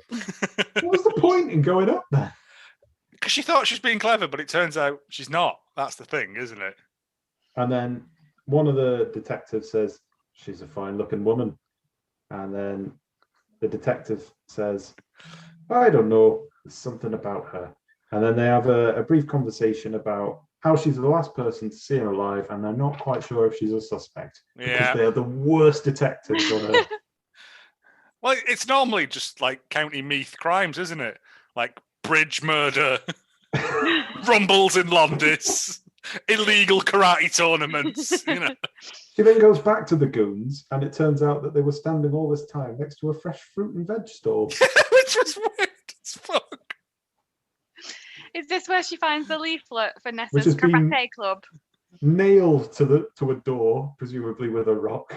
What was the point in going up there? Because she thought she was being clever, but it turns out she's not. That's the thing, isn't it? And then one of the detectives says, she's a fine-looking woman. And then the detective says, I don't know, there's something about her. And then they have a brief conversation about how she's the last person to see him alive, and they're not quite sure if she's a suspect. Because they're the worst detectives on earth. Well, it's normally just like County Meath crimes, isn't it? Like bridge murder, rumbles in Londis, illegal karate tournaments, you know. She then goes back to the goons, and it turns out that they were standing all this time next to a fresh fruit and veg stall. Which was weird as fuck. Is this where she finds the leaflet for Which Nessa's has been- karate club? Nailed to a door, presumably with a rock,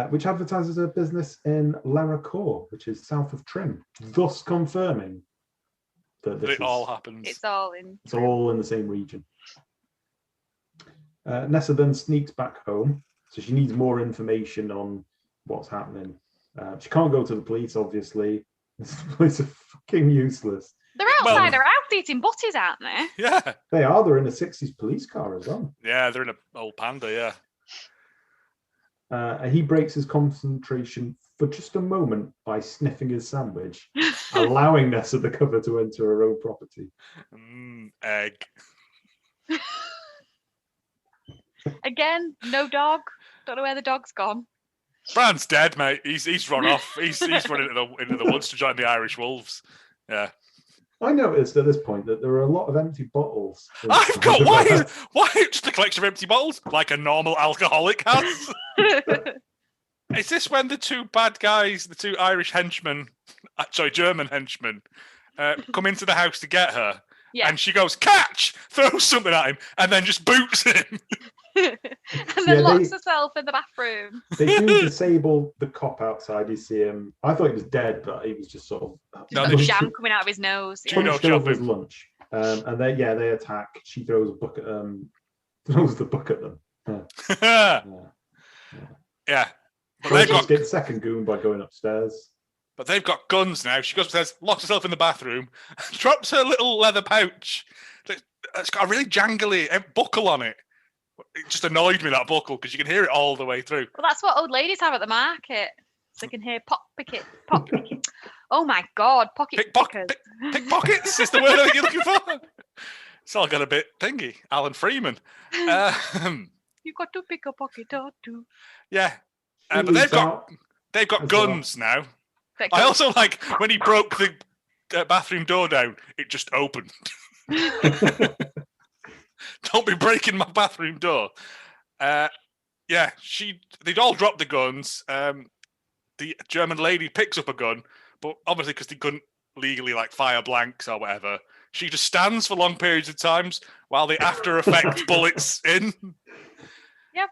which advertises a business in Larracourt, which is south of Trim, thus confirming that It all happens. It's all in. It's all in the same region. Nessa then sneaks back home, so she needs more information on what's happening. She can't go to the police, obviously. The police are fucking useless. They're outside her house eating butties, aren't they? Yeah. They are. They're in a 60s police car as well. Yeah, they're in an old Panda, yeah. And he breaks his concentration for just a moment by sniffing his sandwich, allowing Nessa the cover to enter her own property. Egg. Again, no dog. Don't know where the dog's gone. Bran's dead, mate. He's run off. He's run into the woods to join the Irish Wolves. Yeah. I noticed at this point that there are a lot of empty bottles. I've got why just a collection of empty bottles like a normal alcoholic has. Is this when the two bad guys, the two Irish henchmen, German henchmen, come into the house to get her? Yeah. And she goes, catch! Throws something at him, and then just boots him. And then locks herself in the bathroom. They do disable the cop outside. You see him. I thought he was dead, but he was just sort of Got jam coming out of his nose. punched over his lunch. And they attack. She throws the book at them. Yeah. But they've got get second goon by going upstairs. But they've got guns now. She goes upstairs, locks herself in the bathroom, drops her little leather pouch. It's got a really jangly buckle on it. It just annoyed me, that buckle, because you can hear it all the way through. Well, that's what old ladies have at the market. So they can hear pop picket. Oh my God, Pickpockets is the word that you're looking for. It's all got a bit thingy. Alan Freeman. You got to pick a pocket or two. Yeah. But they've got guns now. I also like when he broke the bathroom door down, it just opened. Don't be breaking my bathroom door. They'd all dropped the guns. The German lady picks up a gun, but obviously because they couldn't legally fire blanks or whatever, she just stands for long periods of times while the after effect bullets in. Yep.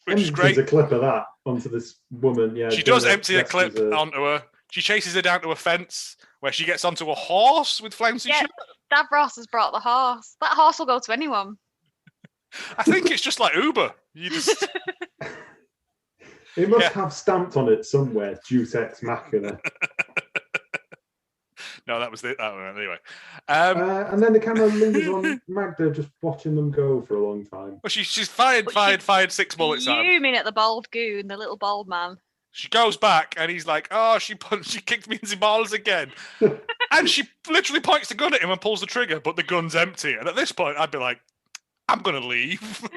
Which is great. There's a clip of that onto this woman. Yeah, she does empty a clip onto her. She chases her down to a fence where she gets onto a horse with flouncy shirt. Davros has brought the horse. That horse will go to anyone. I think it's just like Uber. You just... It must have stamped on it somewhere, Deus Ex Machina. No, that was it. Anyway. And then the camera lingers on Magda just watching them go for a long time. Well, she's fired 6 bullets at him. Fuming at the bald goon, the little bald man. She goes back and he's like, oh, she kicked me in the balls again. And she literally points the gun at him and pulls the trigger, but the gun's empty. And at this point, I'd be like, I'm going to leave.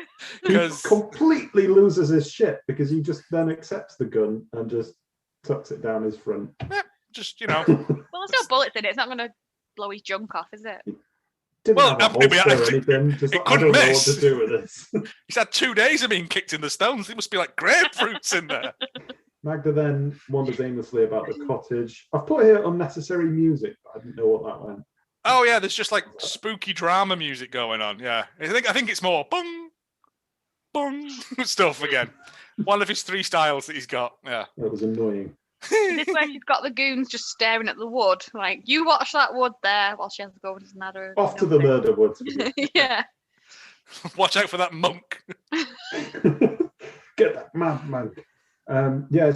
He completely loses his shit because he just then accepts the gun and just tucks it down his front. Yeah, just, Well, there's no bullets in it. It's not going to blow his junk off, is it? Didn't have a holster or anything. Just it I don't know what miss. to do with this. He's had 2 days of being kicked in the stones. There must be grapefruits in there. Magda then wanders aimlessly about the cottage. I've put here unnecessary music, but I didn't know what that meant. Oh yeah, there's just spooky drama music going on. Yeah, I think it's more bung, bung stuff again. One of his 3 styles that he's got. Yeah, that was annoying. Is this where she's got the goons just staring at the wood? You watch that wood there while she has to go and another. Off to the murder woods. Yeah. Watch out for that monk. Get that mad monk.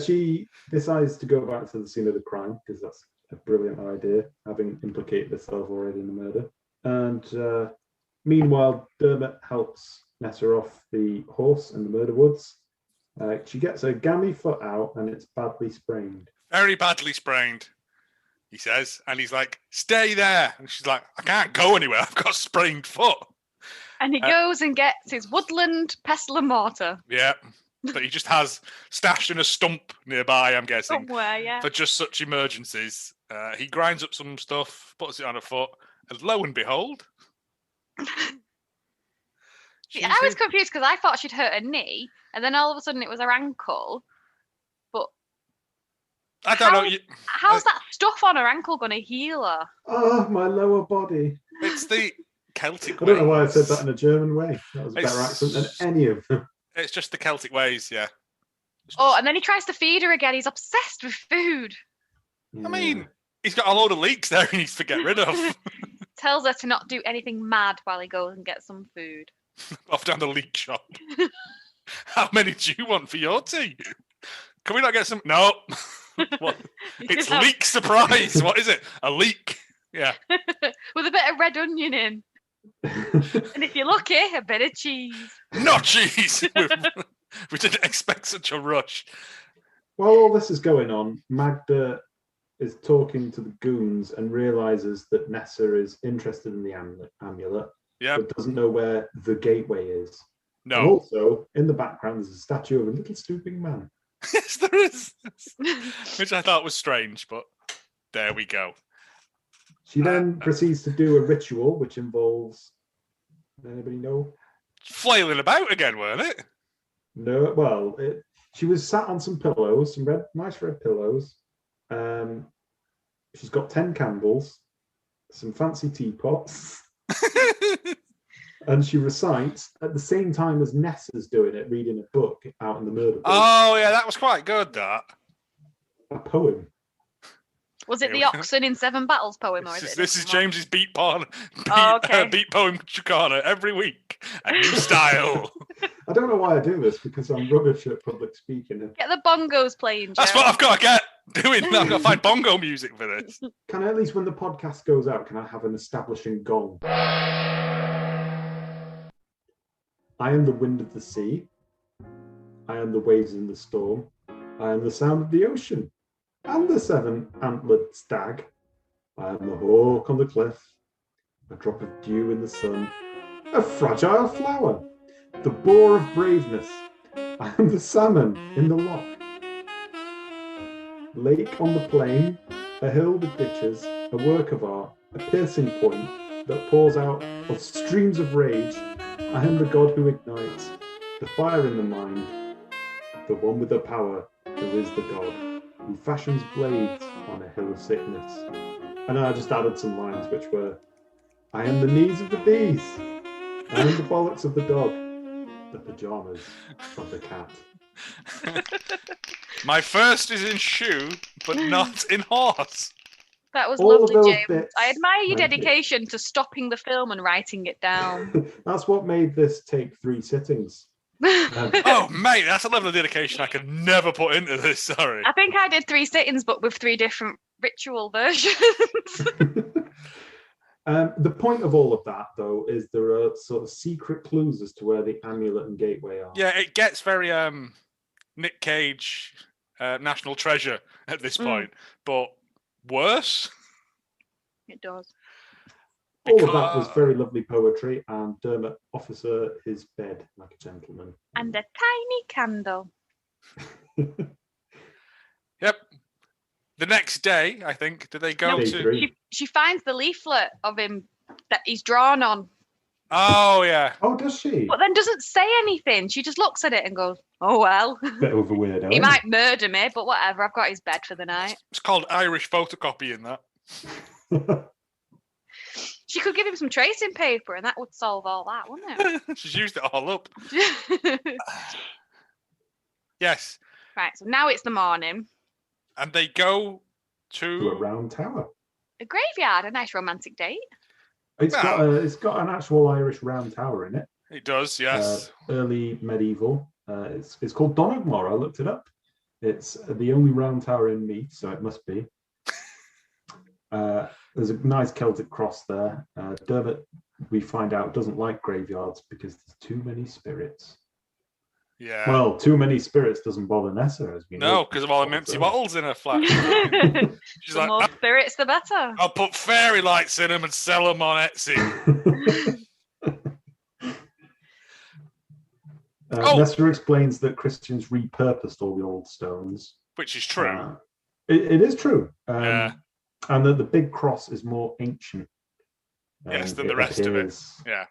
She decides to go back to the scene of the crime because that's a brilliant idea, having implicated herself already in the murder. And meanwhile, Dermot helps Nessa off the horse in the murder woods. She gets her gammy foot out and it's badly sprained. Very badly sprained, he says. And he's like, stay there. And she's like, I can't go anywhere. I've got a sprained foot. And he goes and gets his woodland pestle and mortar. Yeah. That he just has stashed in a stump nearby, I'm guessing. Somewhere, yeah. For just such emergencies. He grinds up some stuff, puts it on her foot, and lo and behold... See, I was confused because I thought she'd hurt her knee, and then all of a sudden it was her ankle. But I don't know. How's that stuff on her ankle going to heal her? Oh, my lower body. It's the Celtic I ways. don't know why I said that in a German way. That was a better accent than any of them. It's just the Celtic ways, yeah. Oh, and then he tries to feed her again. He's obsessed with food. I mean, he's got a load of leeks there he needs to get rid of. Tells her to not do anything mad while he goes and gets some food. Off down the leek shop. How many do you want for your tea? Can we not get some? No. What? It's leek surprise. What is it? A leek. Yeah. With a bit of red onion in. And if you're lucky, a bit of cheese. Not cheese. We didn't expect such a rush. While all this is going on, Magda is talking to the goons and realizes that Nessa is interested in the amulet, but doesn't know where the gateway is. No. And also, in the background, there's a statue of a little stooping man. Yes, there is. Which I thought was strange, but there we go. She then proceeds to do a ritual, which involves... Anybody know? Flailing about again, weren't it? No, well, she was sat on some pillows, some nice red pillows. She's got 10 candles, some fancy teapots, and she recites at the same time as Nessa's doing it, reading a book out in the murder book. Oh, yeah, that was quite good, that. A poem. Was it the Oxen in Seven Battles poem? Or This is James's beat poem Chicana every week. A new style. I don't know why I do this, because I'm rubbish at public speaking. Get the bongos playing, Joe. That's what I've got to get doing. I've got to find bongo music for this. Can I, at least when the podcast goes out, can I have an establishing gong? I am the wind of the sea. I am the waves in the storm. I am the sound of the ocean. And the seven-antlered stag. I am the hawk on the cliff. A drop of dew in the sun. A fragile flower. The boar of braveness. I am the salmon in the loch. Lake on the plain. A hill with ditches. A work of art. A piercing point that pours out of streams of rage. I am the god who ignites. The fire in the mind. The one with the power who is the god. Who fashions blades on a hill of sickness. And then I just added some lines which were, I am the knees of the bees. I am the bollocks of the dog. The pajamas of the cat. My first is in shoe, but not in horse. That was All lovely, James. bits, I admire your thank you. dedication to stopping the film and writing it down. That's what made this take 3 sittings. Oh, mate, that's a level of dedication I could never put into this. Sorry. I think I did 3 sittings, but with 3 different ritual versions. The point of all of that, though, is there are sort of secret clues as to where the amulet and gateway are. Yeah, it gets very Nick Cage, National Treasure at this point, but worse. It does. All of that was very lovely poetry, and Dermot offers her his bed like a gentleman. And a tiny candle. Yep. The next day, I think, do they go Day to... 3. She finds the leaflet of him that he's drawn on, Oh, yeah. Oh, does she? but then doesn't say anything. She just looks at it and goes, oh, well. Bit of a weirdo. He might murder me, but whatever. I've got his bed for the night. It's called Irish photocopying, that. She could give him some tracing paper and that would solve all that, wouldn't it? She's used it all up. Yes. Right, so now it's the morning. And they go To a to... round tower. A graveyard, a nice romantic date. It's got an actual Irish round tower in it. It does, yes. Early medieval. It's called Donogmore. I looked it up. It's the only round tower in Meath, so it must be. There's a nice Celtic cross there. Dermot, we find out, doesn't like graveyards because there's too many spirits. Yeah. Well, too many spirits doesn't bother Nessa, as we know. No, because of all them empty bottles in her flat. She's The like, more spirits, the better. I'll put fairy lights in them and sell them on Etsy. Nessa explains that Christians repurposed all the old stones. Which is true. It is true. Yeah. And that the big cross is more ancient. Yes, than the rest of it. Yeah.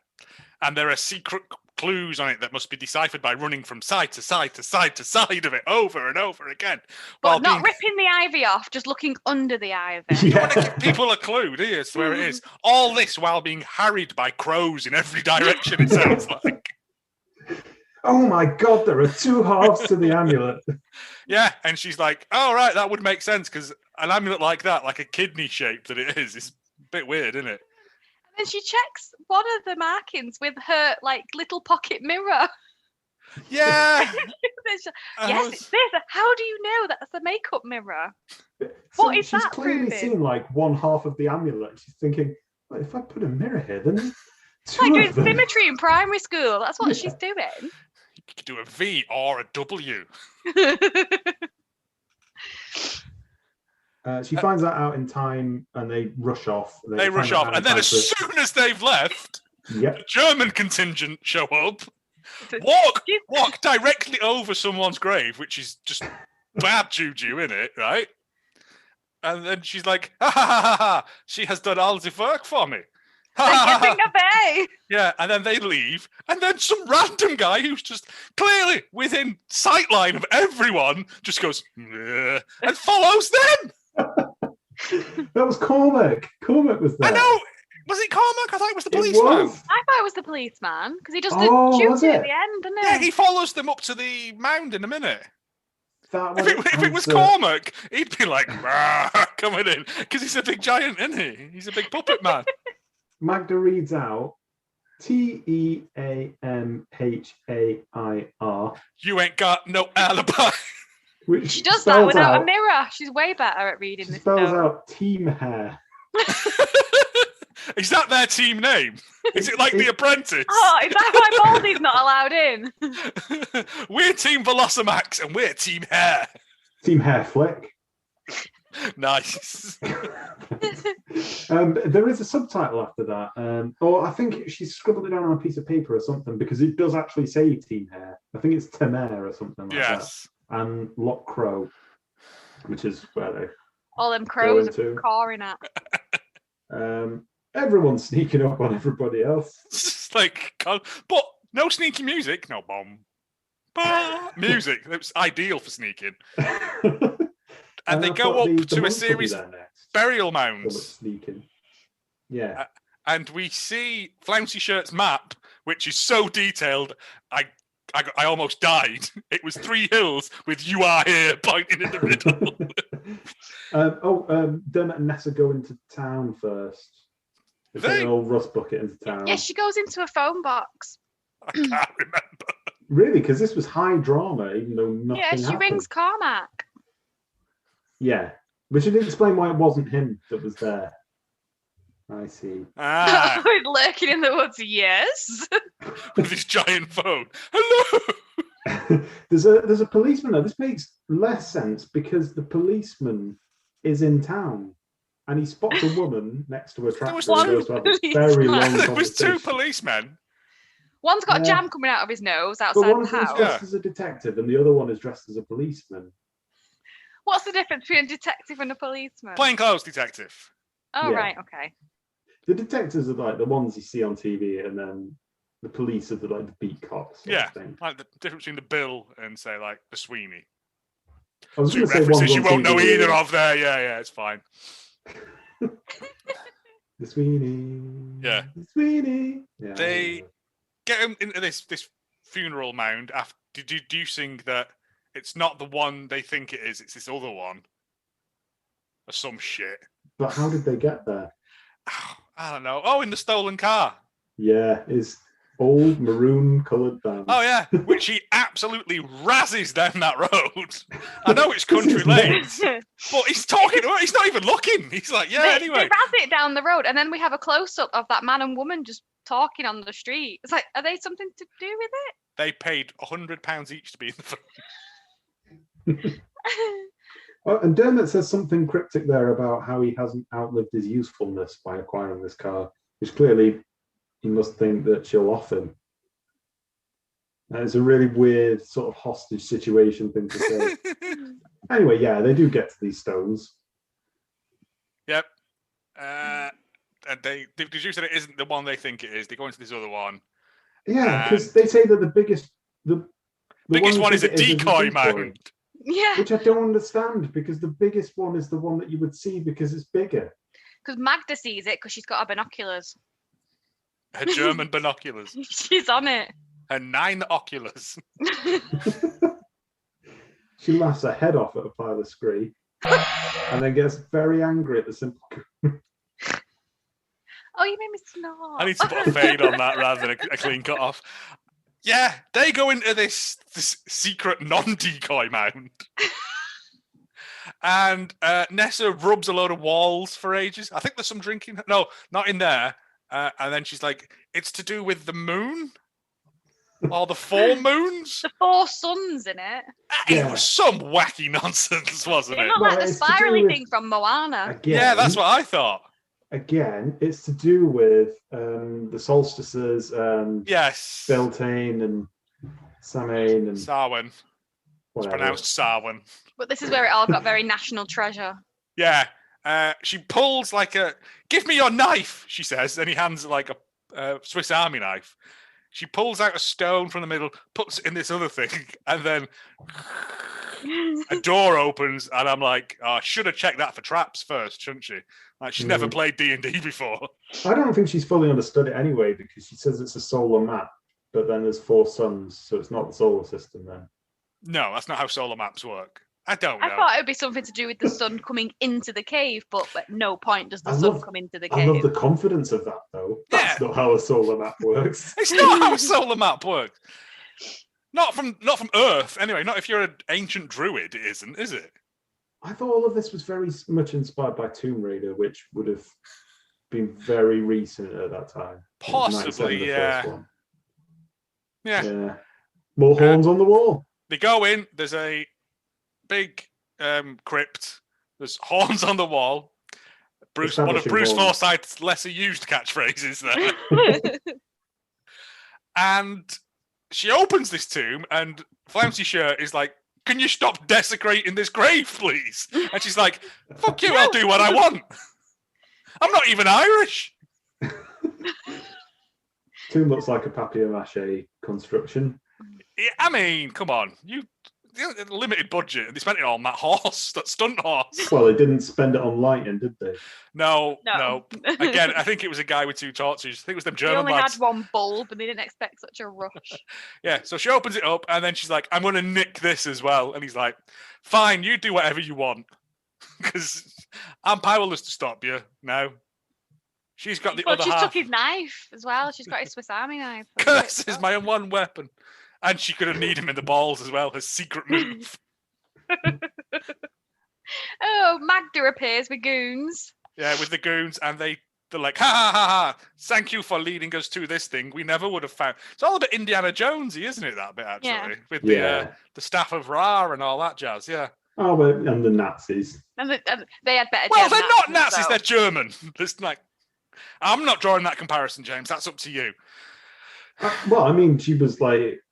And there are secret clues on it that must be deciphered by running from side to side to side to side of it over and over again. But not ripping the ivy off, just looking under the ivy. You don't want to give people a clue, do you, as to where it is? All this while being harried by crows in every direction, it sounds like. Oh my God, there are two halves to the amulet. Yeah, and she's like, oh, right, that would make sense, because an amulet like that, like a kidney shape that it is a bit weird, isn't it? And she checks one of the markings with her like little pocket mirror. Yeah. Yes, it's this. How do you know that's a makeup mirror? What is that? She's clearly seen like one half of the amulet. She's thinking, well, if I put a mirror here, then it's like doing symmetry in primary school. That's what she's doing. You could do a V or a W. She finds that out in time, and they rush off. They rush off, and then as soon as they've left, the German contingent show up, walk directly over someone's grave, which is just bad juju, in it, right? And then she's like, ha ha ha ha ha! She has done all the work for me. Yeah, and then they leave, and then some random guy who's just clearly within sightline of everyone just goes and follows them. That was Cormac. Cormac was there. I know. Was it Cormac? I thought it was the policeman. I thought it was the policeman because he does the duty at the end, doesn't he? Yeah, he follows them up to the mound in a minute. If it was Cormac, he'd be like, coming in, because he's a big giant, isn't he? He's a big puppet man. Magda reads out Teamhair. You ain't got no alibi. She does that without a mirror. She's way better at reading this. Spells out team hair. Is that their team name? Is it like The Apprentice? Oh, is that why Baldy's not allowed in? We're Team Velocimax and we're Team Hair. Team Hair Flick. Nice. There is a subtitle after that. Or I think she scribbled it down on a piece of paper or something, because it does actually say Team Hair. I think it's Temer or something like that. And Lock Crow, which is where they all them crows are cawing at. Everyone's sneaking up on everybody else. It's like, but no sneaky music, no bomb. Music. It was ideal for sneaking. And they go up to a series of burial mounds. Sneaking. Yeah. And we see Flouncy Shirt's map, which is so detailed, I almost died. It was 3 hills with "You are here" pointing in the middle. Dermot and Nessa go into town first. They take an old rust bucket into town. Yeah, she goes into a phone box. I can't remember. Really? Because this was high drama, even though nothing happened. Yeah, she rings Cormac. Yeah, but she didn't explain why it wasn't him that was there. I see. Lurking in the woods, yes. With his giant phone. Hello. There's a policeman there. This makes less sense because the policeman is in town and he spots a woman next to a tractor. There was 2 policemen. One's got a jam coming out of his nose outside the house. One's dressed as a detective and the other one is dressed as a policeman. What's the difference between a detective and a policeman? Plainclothes detective. Oh, right, okay. The detectives are like the ones you see on TV, and then the police are the beat cops. Yeah, like the difference between the Bill and say like the Sweeney. I was going to say references you won't know either of there. Yeah, it's fine. The Sweeney. Yeah. The Sweeney. Yeah, they get him into this funeral mound after deducing that it's not the one they think it is, it's this other one. Or some shit. But how did they get there? I don't know. Oh, in the stolen car. Yeah, old maroon-coloured van. Oh yeah, which he absolutely razzes down that road. I know it's country lanes, but he's talking. He's not even looking. He's like, yeah. Anyway, they razz it down the road, and then we have a close-up of that man and woman just talking on the street. It's like, are they something to do with it? They paid £100 each to be in the film. Well, and Dermot says something cryptic there about how he hasn't outlived his usefulness by acquiring this car, which clearly he must think that she'll off him. And it's a really weird sort of hostage situation thing to say. Anyway, yeah, they do get to these stones. Yep. And did you say it isn't the one they think it is? They go into this other one. Yeah, because they say that the biggest one is a decoy mount. Yeah. Which I don't understand, because the biggest one is the one that you would see because it's bigger. Because Magda sees it because she's got her binoculars. Her German binoculars. She's on it. Her 9 oculars. She laughs her head off at a pile of scree and then gets very angry at the simple. Oh, you made me snort. I need to put a fade on that rather than a clean cut off. Yeah, they go into this secret non-decoy mount. And Nessa rubs a load of walls for ages. I think there's some drinking. No, not in there. And then she's like, it's to do with the moon? Or the 4 moons? The 4 suns in it. It was some wacky nonsense, wasn't it? It looked like the spirally thing from Moana. Again, yeah, that's what I thought. Again, it's to do with the solstices, yes, Beltane and Samhain and Samhain. It's pronounced Samhain. But this is where it all got very national treasure. Yeah. She pulls like give me your knife, she says, and he hands her like a Swiss Army knife. She pulls out a stone from the middle, puts it in this other thing, and then a door opens, and I'm like, oh, I should have checked that for traps first, shouldn't she? Like, she's never played D&D before. I don't think she's fully understood it anyway, because she says it's a solar map, but then there's 4 suns, so it's not the solar system then. No, that's not how solar maps work. I don't know. I thought it would be something to do with the sun coming into the cave, but at no point does the sun come into the cave. I love the confidence of that, though. That's not how a solar map works. It's not how a solar map works. Not from Earth, anyway. Not if you're an ancient druid, it isn't, is it? I thought all of this was very much inspired by Tomb Raider, which would have been very recent at that time. Possibly, yeah. Yeah. More horns on the wall. They go in, there's a big crypt. There's horns on the wall. One of Bruce Forsyth's lesser used catchphrases there. And she opens this tomb, and Flouncy Shirt is like, can you stop desecrating this grave, please? And she's like, fuck you, I'll do what I want. I'm not even Irish. Tomb looks like a papier-mâché construction. Yeah, I mean, come on. Limited budget. They spent it on that horse, that stunt horse. Well, they didn't spend it on lighting, did they? No. Again, I think it was a guy with 2 torches. I think it was them German lads. They only lads. had 1 bulb, and they didn't expect such a rush. Yeah, so she opens it up, and then she's like, I'm going to nick this as well. And he's like, fine, you do whatever you want. Because I'm powerless to stop you now. She's got the other half. She took his knife as well. She's got his Swiss Army knife. Curse is my one weapon. And she could have kneed him in the balls as well, her secret move. Oh, Magda appears with goons. Yeah, with the goons, and they're like, ha ha ha ha, thank you for leading us to this thing we never would have found. It's all a bit Indiana Jonesy, isn't it, that bit, actually? Yeah. With the staff of Ra and all that jazz, yeah. Oh, but, and the Nazis. And they had better. Well, they're not Nazis, they're German. It's like, I'm not drawing that comparison, James. That's up to you. Well, I mean, she was like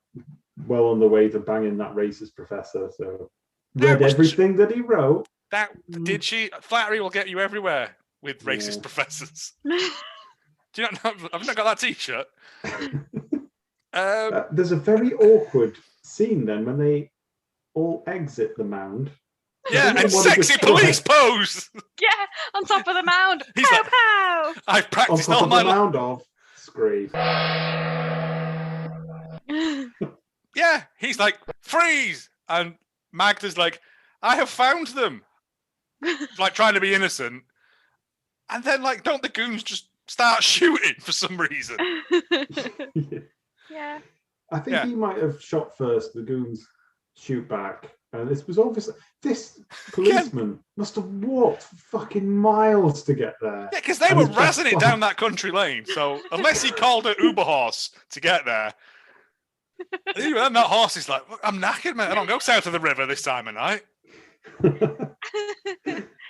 well on the way to banging that racist professor, so read everything that he wrote. Did she? Flattery will get you everywhere with racist professors. Do you not know? Have you not got that T-shirt? There's a very awkward scene then when they all exit the mound. Yeah, and sexy police pose. Yeah, on top of the mound. He's pow, like, pow. I've practiced on top all of my the mound of scream. Yeah, he's like, freeze! And Magda's like, I have found them. Like, trying to be innocent. And then, like, don't the goons just start shooting for some reason? Yeah. I think he might have shot first. The goons shoot back. And this was obviously this policeman must have walked fucking miles to get there. Yeah, because they were razzing it down that country lane. So unless he called an Uber horse to get there, even that horse is like, I'm knackered, man. I don't go south of the river this time of night.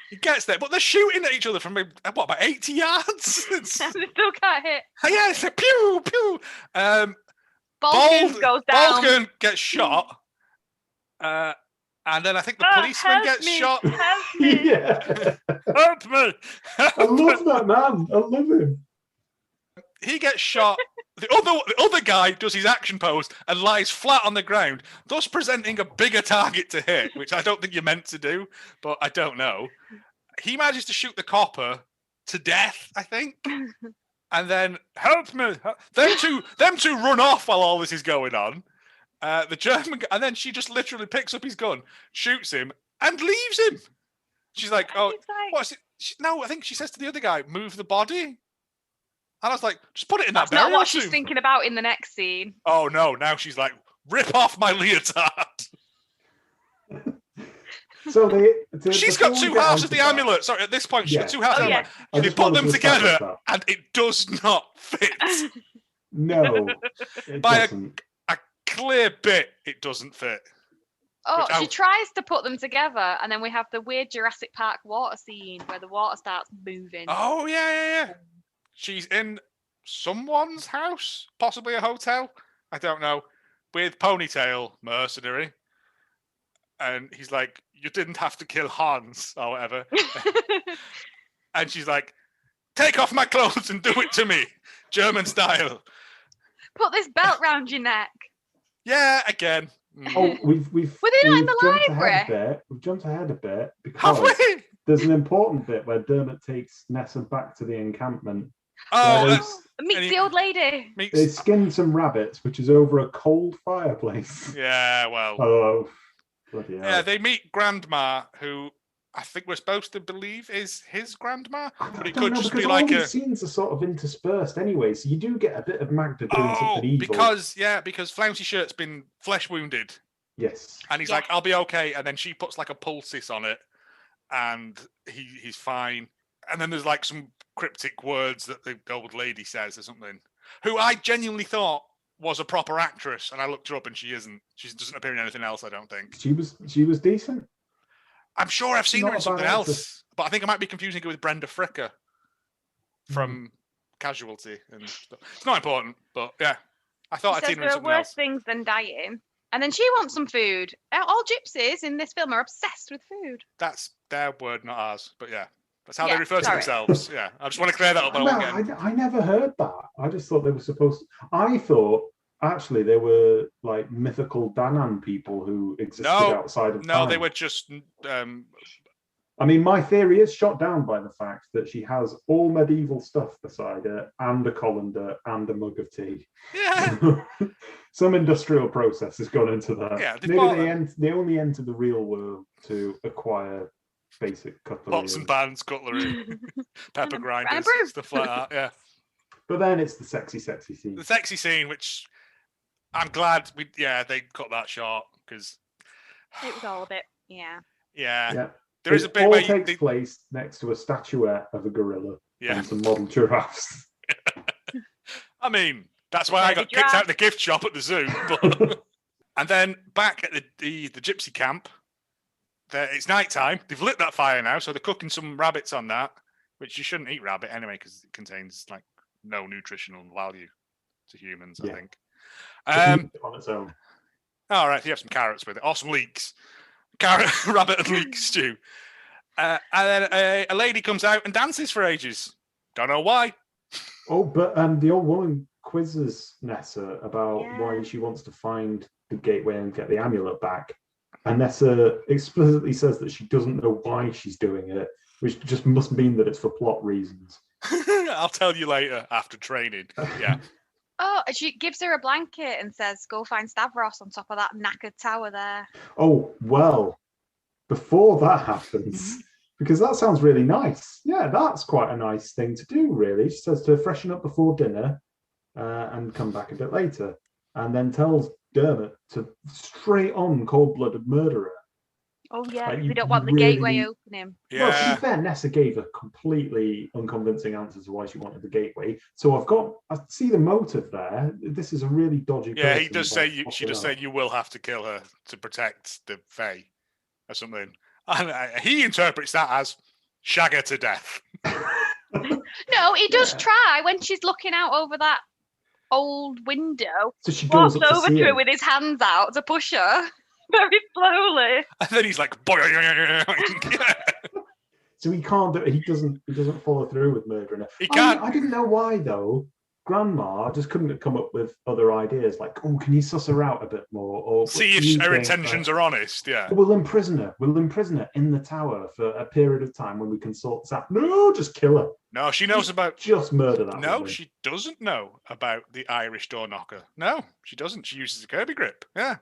He gets there, but they're shooting at each other from about 80 yards. They still can't hit. Yeah, it's like pew pew. Balkan goes down. Balkan gets shot. And then I think the policeman gets shot. Help me. Yeah. Help me! I love that man. I love him. He gets shot. The other guy does his action pose and lies flat on the ground, thus presenting a bigger target to hit, which I don't think you're meant to do, but I don't know. He manages to shoot the copper to death, I think. And then, help me! Them two run off while all this is going on. The German, and then she just literally picks up his gun, shoots him, and leaves him. She's like, "Oh, what's it?" No, I think she says to the other guy, "Move the body." And I was like, "Just put it in that burial That's not what tomb." she's thinking about in the next scene. Oh no! Now she's like, "Rip off my leotard." So she's got two halves of the amulet. Sorry, at this point, she's got two halves of the amulet. They put them together, and it does not fit. No, it doesn't. A clear bit, it doesn't fit. Oh, she tries to put them together, and then we have the weird Jurassic Park water scene where the water starts moving. Oh, yeah. She's in someone's house, possibly a hotel, I don't know, with ponytail mercenary. And he's like, "You didn't have to kill Hans," or whatever. And she's like, "Take off my clothes and do it to me, German style. Put this belt round your neck." Yeah, again. Oh, we've Were they not in the library? We've jumped ahead a bit because there's an important bit where Dermot takes Nessa back to the encampment. Meets the old lady. They skinned some rabbits, which is over a cold fireplace. Yeah, well. Oh, bloody hell. Yeah, they meet Grandma, who I think we're supposed to believe is his grandma, but it could just be like all these scenes are sort of interspersed anyway, so you do get a bit of Magda doing something evil. Because Flouncy Shirt's been flesh wounded. Yes. And he's like, "I'll be okay," and then she puts like a poultice on it, and he's fine. And then there's like some cryptic words that the old lady says or something, who I genuinely thought was a proper actress, and I looked her up and she isn't. She doesn't appear in anything else, I don't think. She was decent. I'm sure I've seen her in something else, but I think I might be confusing her with Brenda Fricker from Casualty and stuff. It's not important, but yeah, I thought I'd seen her in something else. There are worse things than dying, and then she wants some food. All gypsies in this film are obsessed with food. That's their word, not ours, but yeah. That's how they refer to themselves. Yeah, I just want to clear that up. I never heard that. I just thought they were supposed to. I thought actually they were like mythical Danann people who existed outside of time. No, they were just. I mean, my theory is shot down by the fact that she has all medieval stuff beside her, and a colander, and a mug of tea. Yeah. Some industrial process has gone into that. Yeah, maybe they only enter the real world to acquire basic cutlery. Pots and pans, cutlery, pepper grinders, stuff like that. Yeah. But then it's the sexy scene. The sexy scene, which I'm glad they cut that short because it was all a bit, yeah. There is a bit where takes place next to a statuette of a gorilla and some model giraffes. I mean, that's why I got kicked out of the gift shop at the zoo. But... And then back at the gypsy camp, it's night time. They've lit that fire now, so they're cooking some rabbits on that, which you shouldn't eat rabbit anyway because it contains like no nutritional value to humans, I think. On its own. All right, you have some carrots with it, or some leeks. Carrot, rabbit, and leek stew. And then a lady comes out and dances for ages. Don't know why. Oh, but the old woman quizzes Nessa about why she wants to find the gateway and get the amulet back. And Nessa explicitly says that she doesn't know why she's doing it, which just must mean that it's for plot reasons. I'll tell you later after training. Yeah. Oh, she gives her a blanket and says, "Go find Stavros on top of that knackered tower there." Oh, well, before that happens, because that sounds really nice. Yeah, that's quite a nice thing to do, really. She says to freshen up before dinner. and come back a bit later, and then tells Dermot to straight on cold-blooded murder her. Oh yeah, Like, because you they don't want the really gateway need- opening. Well, to be Yeah. fair, Nessa gave a completely unconvincing answer to why she wanted the gateway. So I see the motive there. This is a really dodgy Yeah, person. he does say she popping does say up. you will have to kill her to protect the Fae or something. And he interprets that as shag her to death. No, he does Yeah. try when she's looking out over that old window. So she goes Walks up to over see to her him. with his hands out to push her very slowly. And then he's like, boing. So he can't do. He doesn't follow through with murdering her. He can't. I didn't know why though. Grandma just couldn't come up with other ideas like, oh, can you suss her out a bit more? Or See what do you if her think, intentions like, are honest. Yeah. We'll imprison her. We'll imprison her in the tower for a period of time when we can sort this out. No, just kill her. No, she knows about. Just murder that No, woman. she doesn't know about the Irish door knocker. No, she doesn't. She uses a Kirby grip. Yeah.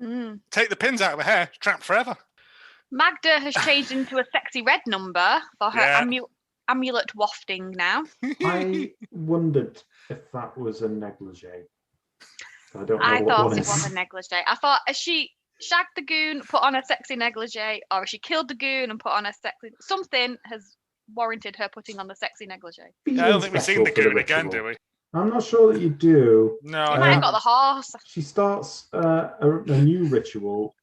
Mm. Take the pins out of her hair. Trapped forever. Magda has changed into a sexy red number for her Yeah. amulet wafting now. I wondered if that was a negligee. I don't know I what thought one it is. was a negligee. I thought, has she shagged the goon, put on a sexy negligee, or has she killed the goon and put on a sexy... Something has warranted her putting on the sexy negligee. Yeah, I don't think we've seen the goon again, do we? I'm not sure that you do. No, She I might don't. have got the horse. She starts a new ritual,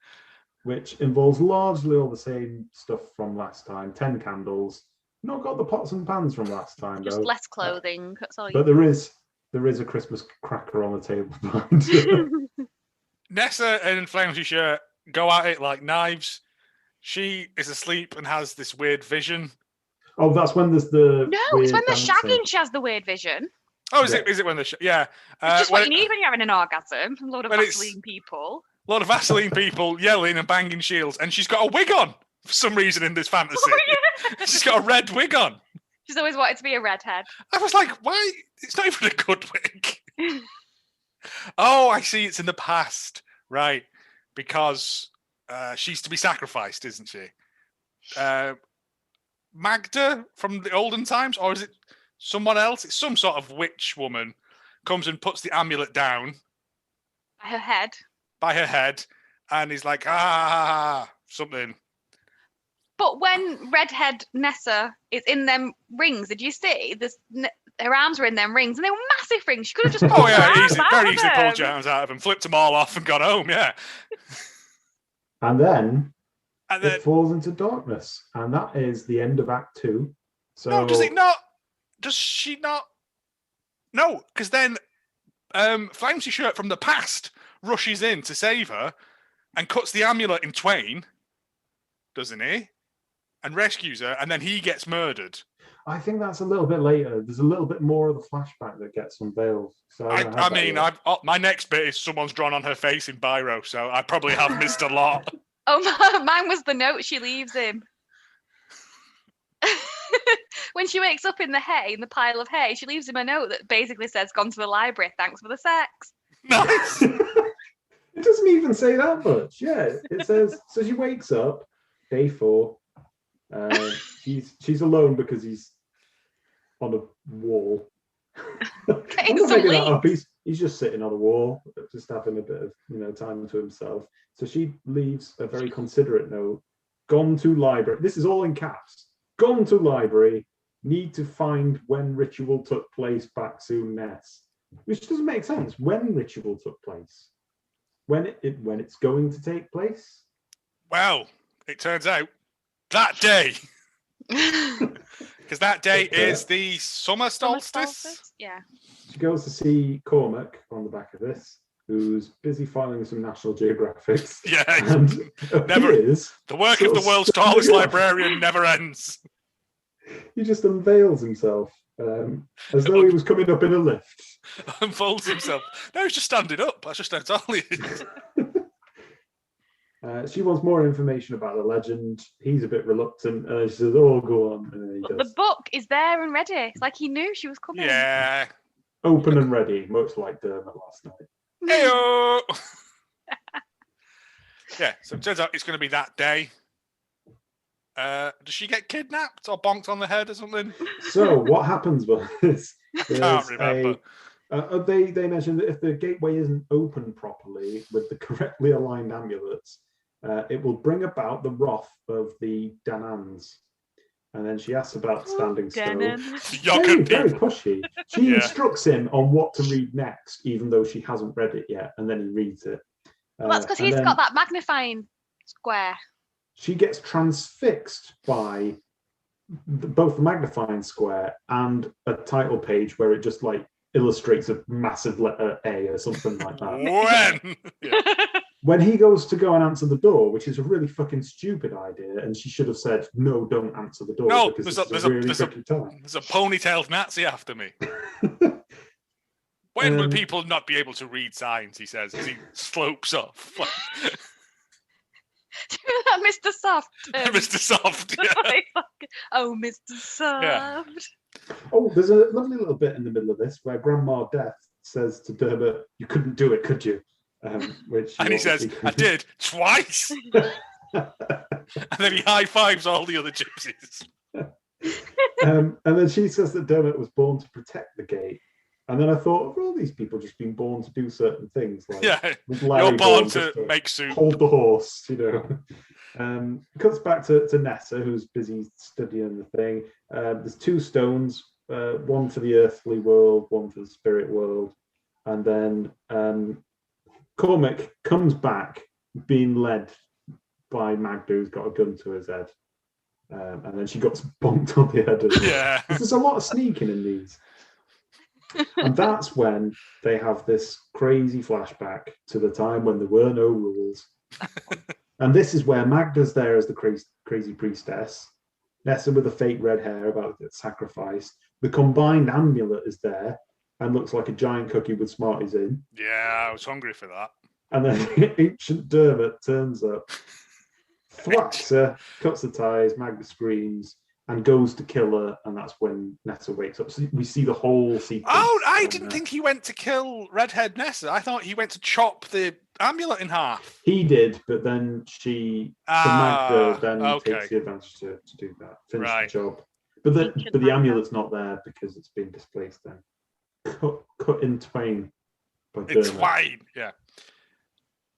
which involves largely all the same stuff from last time. 10 candles. Not got the pots and pans from last time, Just though. less clothing. That's all you But there is a Christmas cracker on the table behind her. Nessa and Flamesy Shirt go at it like knives. She is asleep and has this weird vision. Oh, that's when there's the No, weird it's when they're dancing. shagging she has the weird vision. Oh, is Yeah. it? Is it when the yeah? It's just when what you need when you're having an orgasm. A load of when it's- Vaseline people. A lot of Vaseline people yelling and banging shields, and she's got a wig on for some reason in this fantasy. Oh, yeah. She's got a red wig on. She's always wanted to be a redhead. I was like, why? It's not even a good wig. Oh, I see. It's in the past, right? Because she's to be sacrificed, isn't she? Magda from the olden times, or is it someone else? It's some sort of witch woman comes and puts the amulet down Her head. by her head, and is like, something. But when redhead Nessa is in them rings, did you see? Her arms were in them rings, and they were massive rings. She could have just pulled Oh her yeah, arms easy, out very of easily pulled them. your hands out of them, flipped them all off, and got home. Yeah, And then and then it falls into darkness. And that is the end of Act 2. So no, does it not? Does she not? No, because then Flamesy Shirt from the past rushes in to save her and cuts the amulet in twain, doesn't he? And rescues her, and then he gets murdered. I think that's a little bit later. There's a little bit more of the flashback that gets unveiled. So I mean, my next bit is someone's drawn on her face in biro, so I probably have missed a lot. Oh, mine was the note she leaves him. When she wakes up in the pile of hay, she leaves him a note that basically says, "Gone to the library, thanks for the sex." Nice. It doesn't even say that much. Yeah, it says, so she wakes up, day 4. She's alone because he's on a wall. I'm Getting not some making that leeks. up. He's just sitting on a wall, just having a bit of time to himself. So she leaves a very considerate note. Gone to library. This is all in caps. Gone to library. Need to find when ritual took place back soon, Ness. Which doesn't make sense. When ritual took place. When it's going to take place. Well, it turns out that day, because that day is the summer solstice. Yeah. She goes to see Cormac on the back of this, who's busy filing some National Geographics. Yeah, And never- appears, the work of sort the of world's standing tallest up. librarian never ends. He just unveils himself as though he was coming up in a lift. Unfolds himself. No, he's just standing up. That's just how tall he is. She wants more information about the legend. He's a bit reluctant. She says, "Oh, go on." And then he But does. the book is there and ready. It's like he knew she was coming. Yeah. Open and ready, much like Dermot last night. Heyo. Yeah, so it turns out it's going to be that day. Does she get kidnapped or bonked on the head or something? So what happens was Can't remember. They mentioned that if the gateway isn't open properly with the correctly aligned amulets, it will bring about the wrath of the Danans. And then she asks about standing still. Very pushy. She instructs him on what to read next, even though she hasn't read it yet, and then he reads it. Well, that's because he's got that magnifying square. She gets transfixed by both the magnifying square and a title page where it just like illustrates a massive letter A or something like that. When he goes to go and answer the door, which is a really fucking stupid idea, and she should have said, "No, don't answer the door." No, because there's a ponytailed Nazi after me. When will people not be able to read signs? He says as he slopes off. Mr. Soft. Mr. Soft. Yeah. Oh, Mr. Soft. Yeah. Oh, there's a lovely little bit in the middle of this where Grandma Death says to Dermot, "You couldn't do it, could you?" And he says, "I did twice." And then he high fives all the other gypsies. And then she says that Dermot was born to protect the gate. And then I thought, have all these people just been born to do certain things? Like, you're born to make soup. Hold the horse, you know. Cuts back to Nessa, who's busy studying the thing. There's 2 stones, one for the earthly world, one for the spirit world. And then Cormac comes back being led by Magda, who's got a gun to his head. And then she got bonked on the head as well. Yeah. There's a lot of sneaking in these. And that's when they have this crazy flashback to the time when there were no rules. And this is where Magda's there as the crazy priestess. Nessa with the fake red hair about to get sacrificed. The combined amulet is there and looks like a giant cookie with Smarties in. Yeah, I was hungry for that. And then ancient Dermot turns up, thwacks her, cuts the ties, Magda screams, and goes to kill her, and that's when Nessa wakes up. So we see the whole sequence. Oh, I didn't think he went to kill redhead Nessa. I thought he went to chop the amulet in half. He did, but then Magda takes the advantage to do that, finish the job. But the amulet's not there because it's been displaced then. Cut in twain by Dermot. In twain, yeah.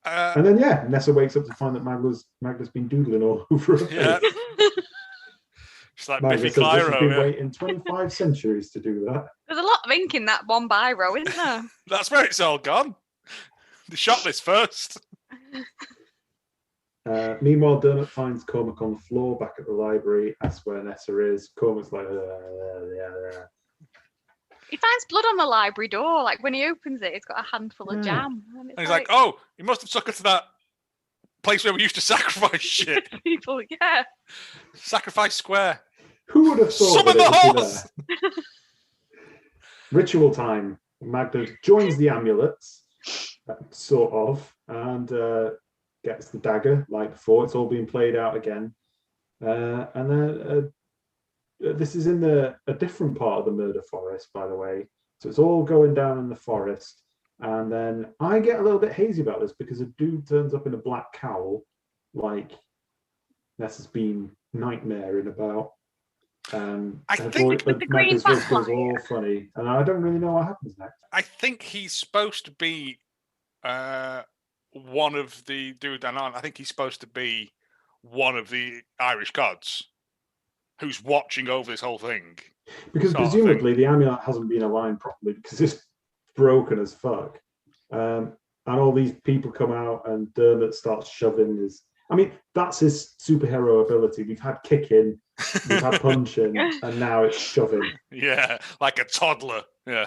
And then Nessa wakes up to find that Magda's been doodling all over her face. It's like Biffy Clyro. She's been waiting 25 centuries to do that. There's a lot of ink in that one biro, isn't there? That's where it's all gone. They shot this first. Meanwhile, Dermot finds Cormac on the floor back at the library. That's where Nessa is. Cormac's like, He finds blood on the library door. Like when he opens it, it's got a handful of jam. And he's like, "Oh, he must have took her to that place where we used to sacrifice shit." People, yeah. Sacrifice Square. Who would have thought? Summon the horse. Ritual time. Magda joins the amulets, sort of, and gets the dagger like before. It's all being played out again, and then this is in a different part of the murder forest, by the way. So it's all going down in the forest, and then I get a little bit hazy about this because a dude turns up in a black cowl, like Nessa's been nightmaring about. I think with the green backlight. All funny, and I don't really know what happens next. I think he's supposed to be one of the dude. I think he's supposed to be one of the Irish gods who's watching over this whole thing. Because presumably the amulet hasn't been aligned properly because it's broken as fuck. And all these people come out and Dermot starts shoving his... I mean, that's his superhero ability. We've had kicking, we've had punching, and now it's shoving. Yeah, like a toddler. Yeah.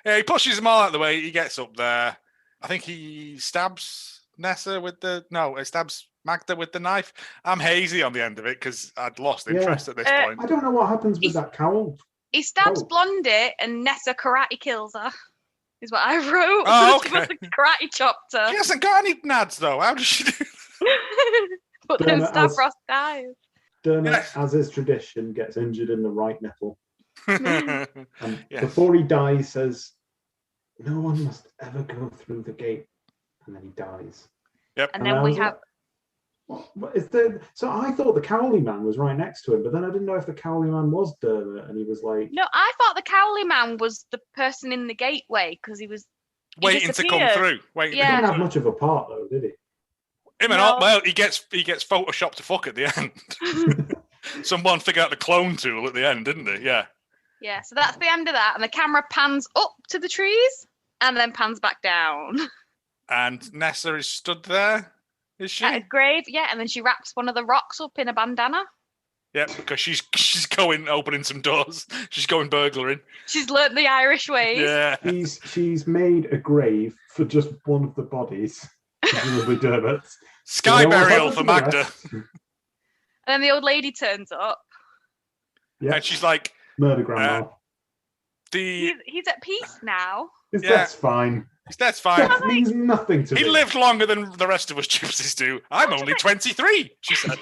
Yeah, he pushes them all out of the way. He gets up there. I think he stabs Nessa with the... No, he stabs Magda with the knife. I'm hazy on the end of it because I'd lost interest at this point. I don't know what happens with that cowl. He stabs Blondie and Nessa karate kills her, is what I wrote. Oh, okay. Karate chopped her. She hasn't got any nads, though. How does she do that? But then Stavros dies. Dermot, as is tradition, gets injured in the right nipple. And before he dies, says, "No one must ever go through the gate." And then he dies. Yep. And then we have... What is the? So I thought the Cowley man was right next to him, but then I didn't know if the Cowley man was Dermot, and he was like, No, I thought the Cowley man was the person in the gateway because he Waiting to come disappeared. through. Waiting he Yeah. to didn't come have through. much of a part though, did he? Him and No. all, well, he gets photoshopped to fuck at the end. Someone figured out the clone tool at the end, didn't he? Yeah. Yeah, so that's the end of that. And the camera pans up to the trees and then pans back down. And Nessa is stood there, is she? At a grave, yeah, and then she wraps one of the rocks up in a bandana. Yep, because she's going opening some doors. She's going burglaring. She's learnt the Irish ways. Yeah. She's made a grave for just one of the bodies, presumably Dermot's. Sky You know what burial happened for to the Magda. rest? And then the old lady turns up. Yeah, And she's like, murder grandma. He's at peace now. That's fine. that's fine. Death means nothing to He me. lived longer than the rest of us gypsies do. I'm only 23, she said.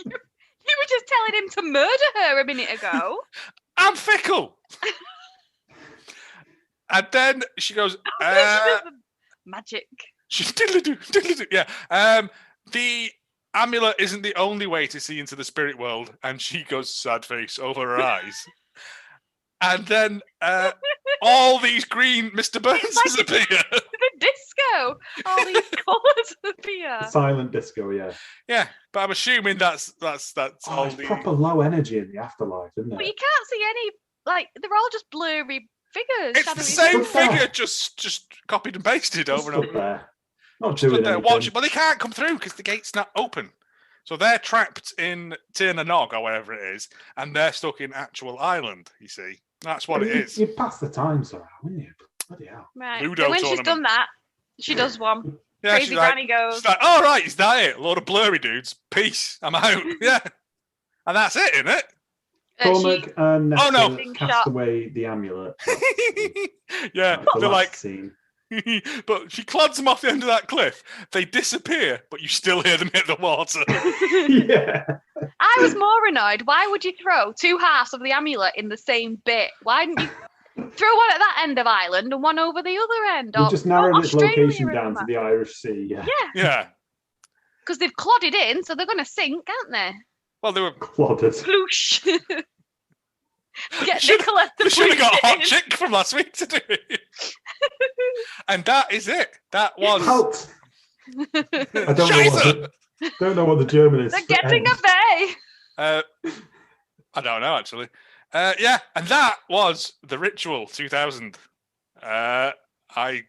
You were just telling him to murder her a minute ago. I'm fickle. And then she goes, Magic. she's diddly-doo. Yeah. The amulet isn't the only way to see into the spirit world. And she goes sad face over her eyes. And then all these green Mr. Burns appear. The disco. All these colours appear. Silent disco, yeah. Yeah, but I'm assuming that's Oh, all it's the... proper low energy in the afterlife, isn't But it? you can't see any, like, they're all just blurry figures. It's the shadowy same Stood there. figure, just copied and pasted over and Stood over. there, not Stood doing there anything. watching, but they can't come through because the gate's not open. So they're trapped in Tirna Nog or wherever it is, and they're stuck in actual island. You see, that's what it is. You'd pass the time somehow, wouldn't you? Bloody hell. Right. Ludo So when she's tournament. done that, she does one. Yeah, Crazy Granny goes. she's like, "All right, is that it? A load of blurry dudes. Peace. I'm out." Yeah, and that's it, isn't it? Cormac and Nessa no. cast Shot. away the amulet. Yeah, That's the they're last like, scene. but she clods them off the end of that cliff. They disappear, but you still hear them hit the water. Yeah. I was more annoyed. Why would you throw two halves of the amulet in the same bit? Why didn't you throw one at that end of Ireland and one over the other end? We Or just narrowed its Australia location or down to something? the Irish Sea. Yeah. Yeah, Yeah. because they've clodded in, so they're going to sink, aren't they? Well, they were. Clodded. Sploosh. Get Should- Nicola to We should have got a push hot it in. chick from last week to do it. And that is it. That was. Halt! I don't know what the German is. They're for getting end. a bay. I don't know actually. Yeah, and that was the Ritual 2000. I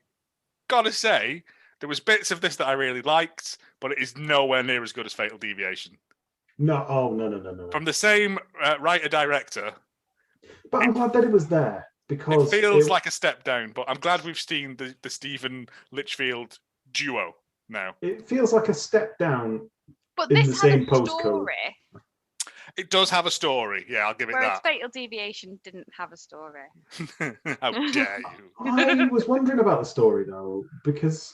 gotta say, there was bits of this that I really liked, but it is nowhere near as good as Fatal Deviation. No, oh, no. From the same writer-director, But I'm glad that it was there because it feels like a step down, but I'm glad we've seen the Stephen Litchfield duo now. it feels like a step down. But In this the has same a postcode. story, It does have a story, yeah, I'll give it whereas that. Fatal Deviation didn't have a story. How dare you? I was wondering about the story though, because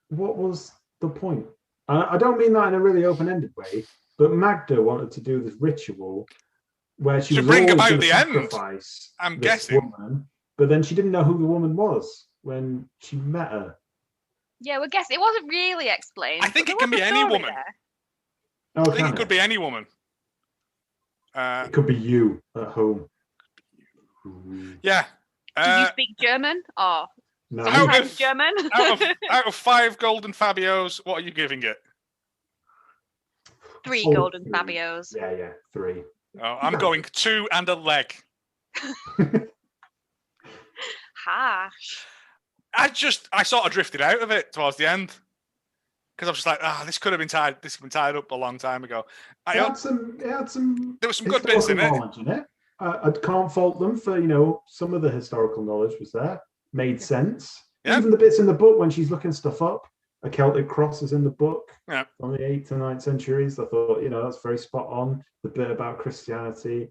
what was the point? I don't mean that in a really open-ended way, but Magda wanted to do this ritual where she To was bring always about going to the end, sacrifice I'm this guessing. woman, but then she didn't know who the woman was when she met her. Yeah, well, guess it wasn't really explained. I think but it there can was be a any story woman. there. Oh, I think can it could be any woman. It could be you at home. Yeah. Do you speak German? Or No, Out sometimes of- German? out of 5 golden Fabios, what are you giving it? 3 Oh, golden 3. Fabios. yeah, 3. Oh, I'm going 2 and a leg. Harsh. I sort of drifted out of it towards the end because I was just like, this could have been tied. This has been tied up a long time ago. It had some There were some good bits in it. knowledge in it. I can't fault them for, some of the historical knowledge was there. Made sense. Yeah. Even the bits in the book when she's looking stuff up, a Celtic cross is in the book Yeah. from the 8th to 9th centuries. I thought, that's very spot on. The bit about Christianity.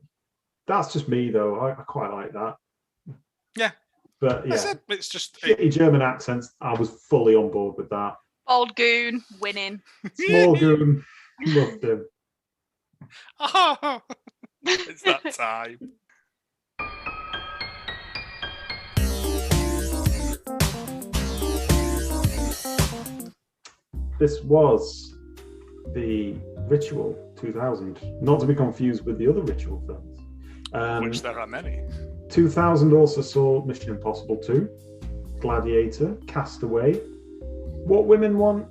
That's just me, though. I quite like that. Yeah. But, That's yeah. it. It's just Shitty German accents, I was fully on board with that. Old goon winning. Small goon, loved him. Oh, it's that time. This was the Ritual 2000, not to be confused with the other Ritual films. Which there are many. 2000 also saw Mission Impossible 2, Gladiator, Castaway. What Women Want?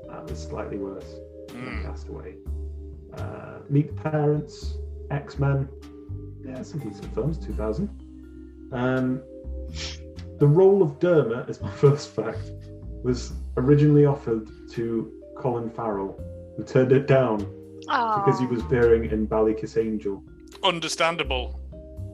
That was slightly worse than Castaway. Meet the Parents, X-Men. Yeah, some decent films, 2000. The role of Dermot, as my first fact, was originally offered to Colin Farrell, who turned it down because he was appearing in Ballykiss Angel. Understandable.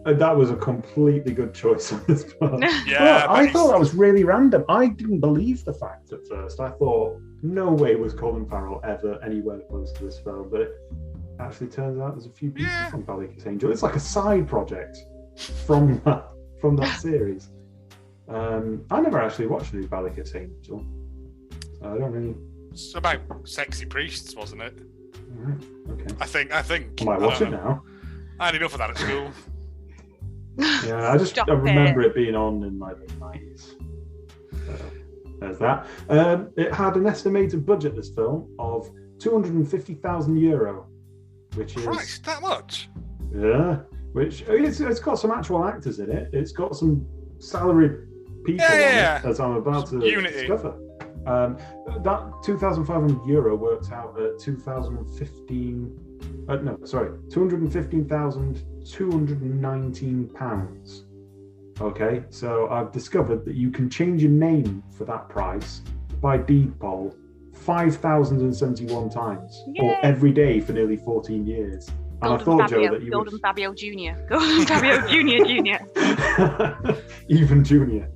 And that was a completely good choice on this part. Yeah, I thought that was really random. I didn't believe the fact at first. I thought, no way was Colin Farrell ever anywhere close to this film. But it actually turns out there's a few people from Ballykiss Angel. It's like a side project from that series. I never actually watched any Ballykiss Angel. So I don't really... It's about sexy priests, wasn't it? All right, okay. I think. I might watch it now. I had enough of that at school. Yeah, I remember it being on in like the 90s. There's that. It had an estimated budget, this film, of €250,000, which is... Christ, that much? Yeah, which it's got some actual actors in it. It's got some salaried people on it, as I'm about to discover. That €2,500 works out at £215,219. Okay, so I've discovered that you can change your name for that price by deed poll 5,071 times, or every day for nearly 14 years. And I thought, Joe, that you Golden Fabio Jr. Golden Fabio Jr. Even Junior.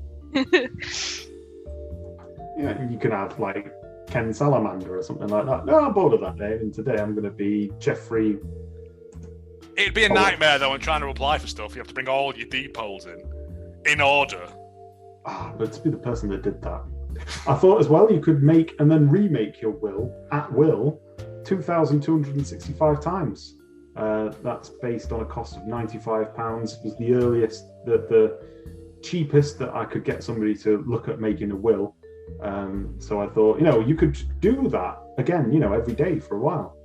Yeah, you can have like Ken Salamander or something like that. No, I'm bored of that name, and today I'm going to be Jeffrey. It'd be a nightmare though when trying to apply for stuff. You have to bring all your deed polls in order. But to be the person that did that, I thought as well you could make and then remake your will at will 2,265 times. That's based on a cost of £95. Was the earliest, the cheapest that I could get somebody to look at making a will. So I thought, you could do that again, every day for a while.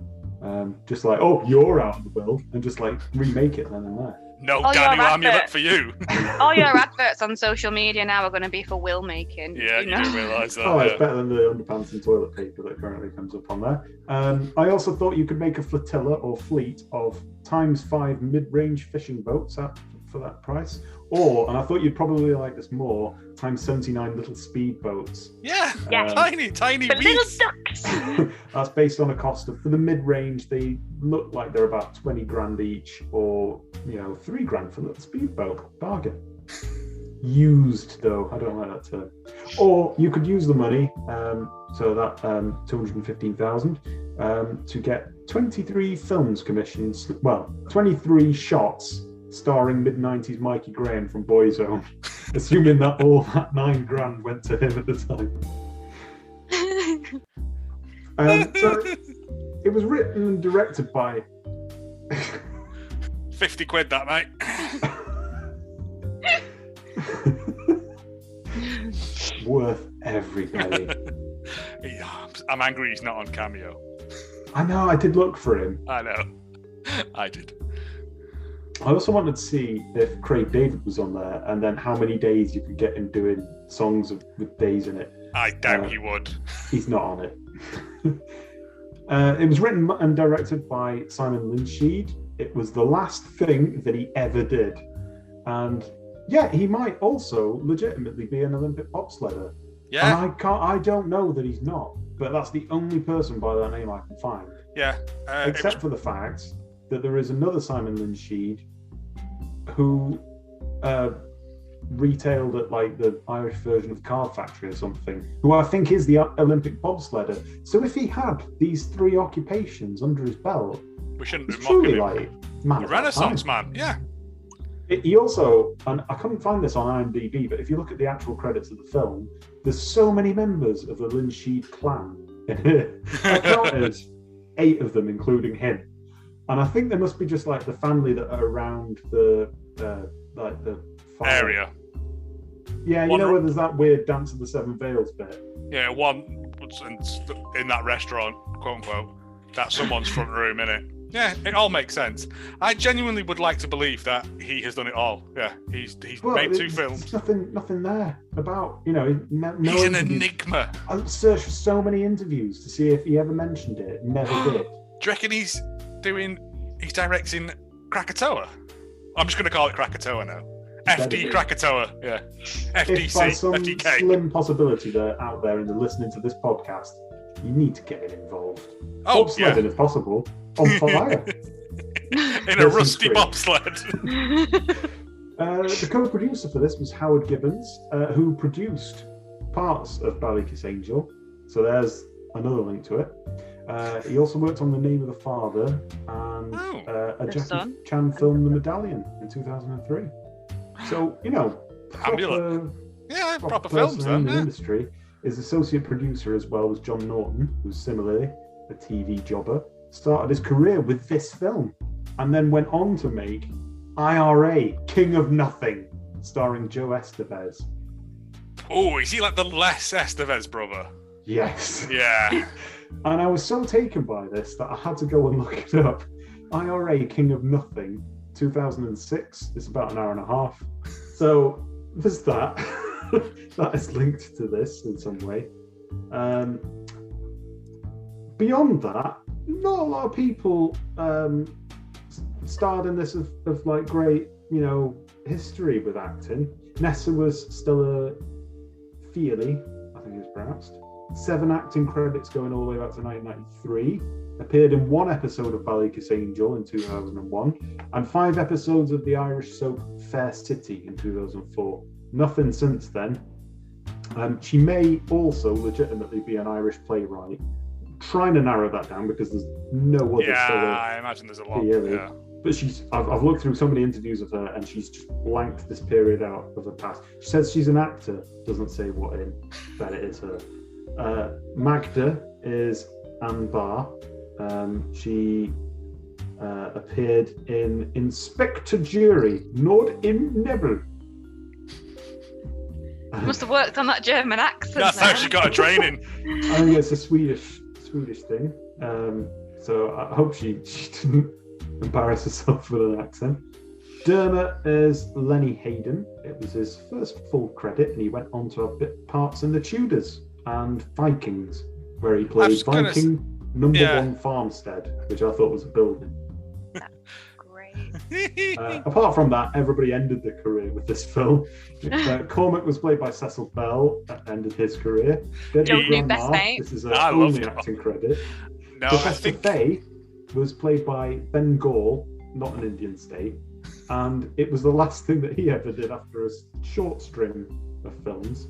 Just like, you're out of the will, and just like remake it then and there. No Danny amulet for you. All your adverts on social media now are going to be for will making. Yeah, you didn't realise that. It's better than the underpants and toilet paper that currently comes up on there. I also thought you could make a flotilla or fleet of ×5 mid-range fishing boats for that price. And I thought you'd probably like this more, ×79 little speedboats. Yeah, tiny the little ducks. That's based on a cost of, for the mid-range, they look like they're about 20 grand each, or $3 grand for a little speedboat. Bargain. Used though, I don't like that term. Or you could use the money, so that 215,000, to get 23 films commissions. Well, 23 shots starring mid-90s Mikey Graham from Boyzone, assuming that all that $9 grand went to him at the time. So it was written and directed by 50 quid that, mate. Worth every penny. Yeah, I'm angry he's not on Cameo. I know, I did look for him. I know. I did. I also wanted to see if Craig David was on there, and then how many days you could get him doing songs with days in it. I doubt he would. He's not on it. It was written and directed by Simon Linscheid. It was the last thing that he ever did. And yeah, he might also legitimately be an Olympic bobsledder. Yeah. And I don't know that he's not, but that's the only person by that name I can find. Yeah. Except for the fact that there is another Simon Linscheid who retailed at like the Irish version of Card Factory or something, who I think is the Olympic bobsledder. So if he had these 3 occupations under his belt, we shouldn't be truly mocking him. Like man, the Renaissance man, yeah. He also, and I couldn't find this on IMDb, but if you look at the actual credits of the film, there's so many members of the Linscheid clan in it. I counted 8 of them, including him. And I think there must be just like the family that are around the like the fire. Area. Yeah, where there's that weird Dance of the Seven Veils bit. Yeah, one in that restaurant, quote unquote, that's someone's front room, innit? Yeah, it all makes sense. I genuinely would like to believe that he has done it all. Yeah, he's made 2 films. There's nothing there about, no he's an interviews. Enigma. I searched for so many interviews to see if he ever mentioned it. Never did. Do you reckon he's directing Krakatoa? I'm just going to call it Krakatoa now. FD Krakatoa, yeah. FDC, If by some FDK. slim possibility they're out there and they're listening to this podcast, you need to get involved. Oh, Bobsledding, if possible, on fire. In a rusty bobsled. The co-producer for this was Howard Gibbons, who produced parts of Ballykiss Angel. So there's another link to it. He also worked on The Name of the Father and a Jackie Chan film, The Medallion, in 2003. So, proper films in then. the industry. His associate producer as well was John Norton, who's similarly a TV jobber. Started his career with this film and then went on to make IRA, King of Nothing, starring Joe Estevez. Oh, is he like the Les Estevez brother? Yes. Yeah. And I was so taken by this that I had to go and look it up. IRA, King of Nothing, 2006. It's about an hour and a half. So there's that. That is linked to this in some way. Beyond that, not a lot of people starred in this of like great, history with acting. Nessa was Stella Feely, I think it's pronounced. 7 acting credits going all the way back to 1993. Appeared in 1 episode of Ballykiss Angel in 2001 and 5 episodes of the Irish soap Fair City in 2004. Nothing since then. She may also legitimately be an Irish playwright. Trying to narrow that down because there's no other. Yeah, I imagine there's a lot. Yeah. But I've looked through so many interviews of her and she's just blanked this period out of her past. She says she's an actor, doesn't say what in, that it is her. Magda is Anne Barr. She appeared in Inspector Jury, Nord im Nebel. Must have worked on that German accent. That's how she got a training. I think it's a Swedish thing. So I hope she didn't embarrass herself with an accent. Dermot is Lenny Hayden. It was his first full credit, and he went on to have bit parts in The Tudors and Vikings, where he played Viking number 1 Farmstead, which I thought was a building. Apart from that, everybody ended their career with this film. Cormac was played by Cecil Bell, ended his career. Debbie Grandma, this is her only acting credit. No, Professor Fay was played by Ben Gall, not an Indian state, and it was the last thing that he ever did after a short string of films.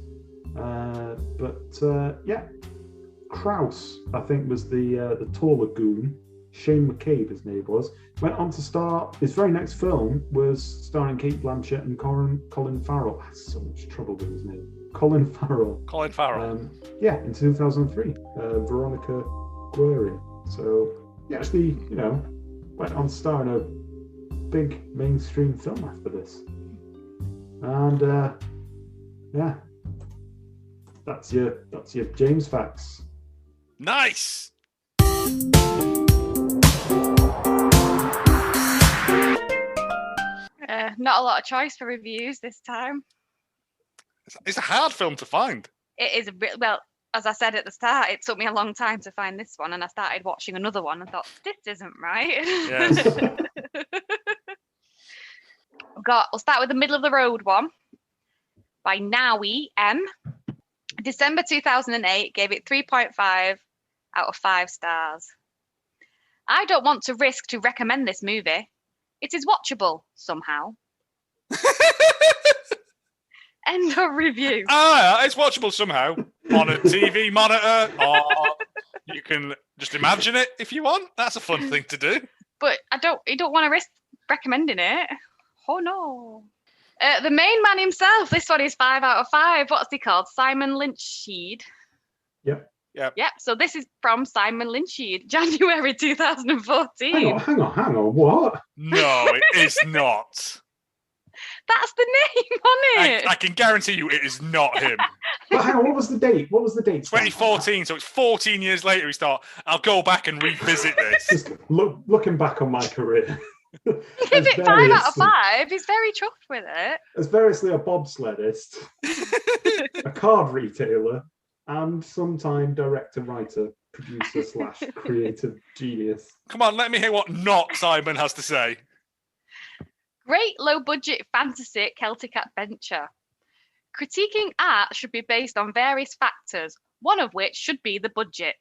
Kraus, I think, was the taller goon. Shane McCabe, his name was, went on to star. His very next film was starring Cate Blanchett and Colin Farrell. I had so much trouble with his name. Colin Farrell. In 2003. Veronica Guerin. So he actually, went on to star in a big mainstream film after this. And that's your James facts. Nice. Not a lot of choice for reviews this time. It's a hard film to find. It is well, as I said at the start, it took me a long time to find this one, and I started watching another one and thought, this isn't right. Yes. We'll start with the middle of the road one by Nawi M. December 2008, gave it 3.5 out of 5 stars. I don't want to risk to recommend this movie. It is watchable somehow. End of review. It's watchable somehow on a TV monitor, or you can just imagine it if you want. That's a fun thing to do. But you don't want to risk recommending it. Oh no. The main man himself, this one is 5 out of 5. What's he called? Simon Linscheid. Yep. Yep. So this is from Simon Linscheid, January 2014. Hang on. What? No, it is not. That's the name on it. I can guarantee you it is not him. But hang on, what was the date? What was the date? 2014, so it's 14 years later. He thought, I'll go back and revisit this. Just looking back on my career. Give it 5 out of 5. He's very chuffed with it. As variously a bobsleddist, a card retailer, and sometime director, writer, producer / creative genius. Come on, let me hear what not Simon has to say. Great low-budget fantasy Celtic adventure. Critiquing art should be based on various factors, one of which should be the budget.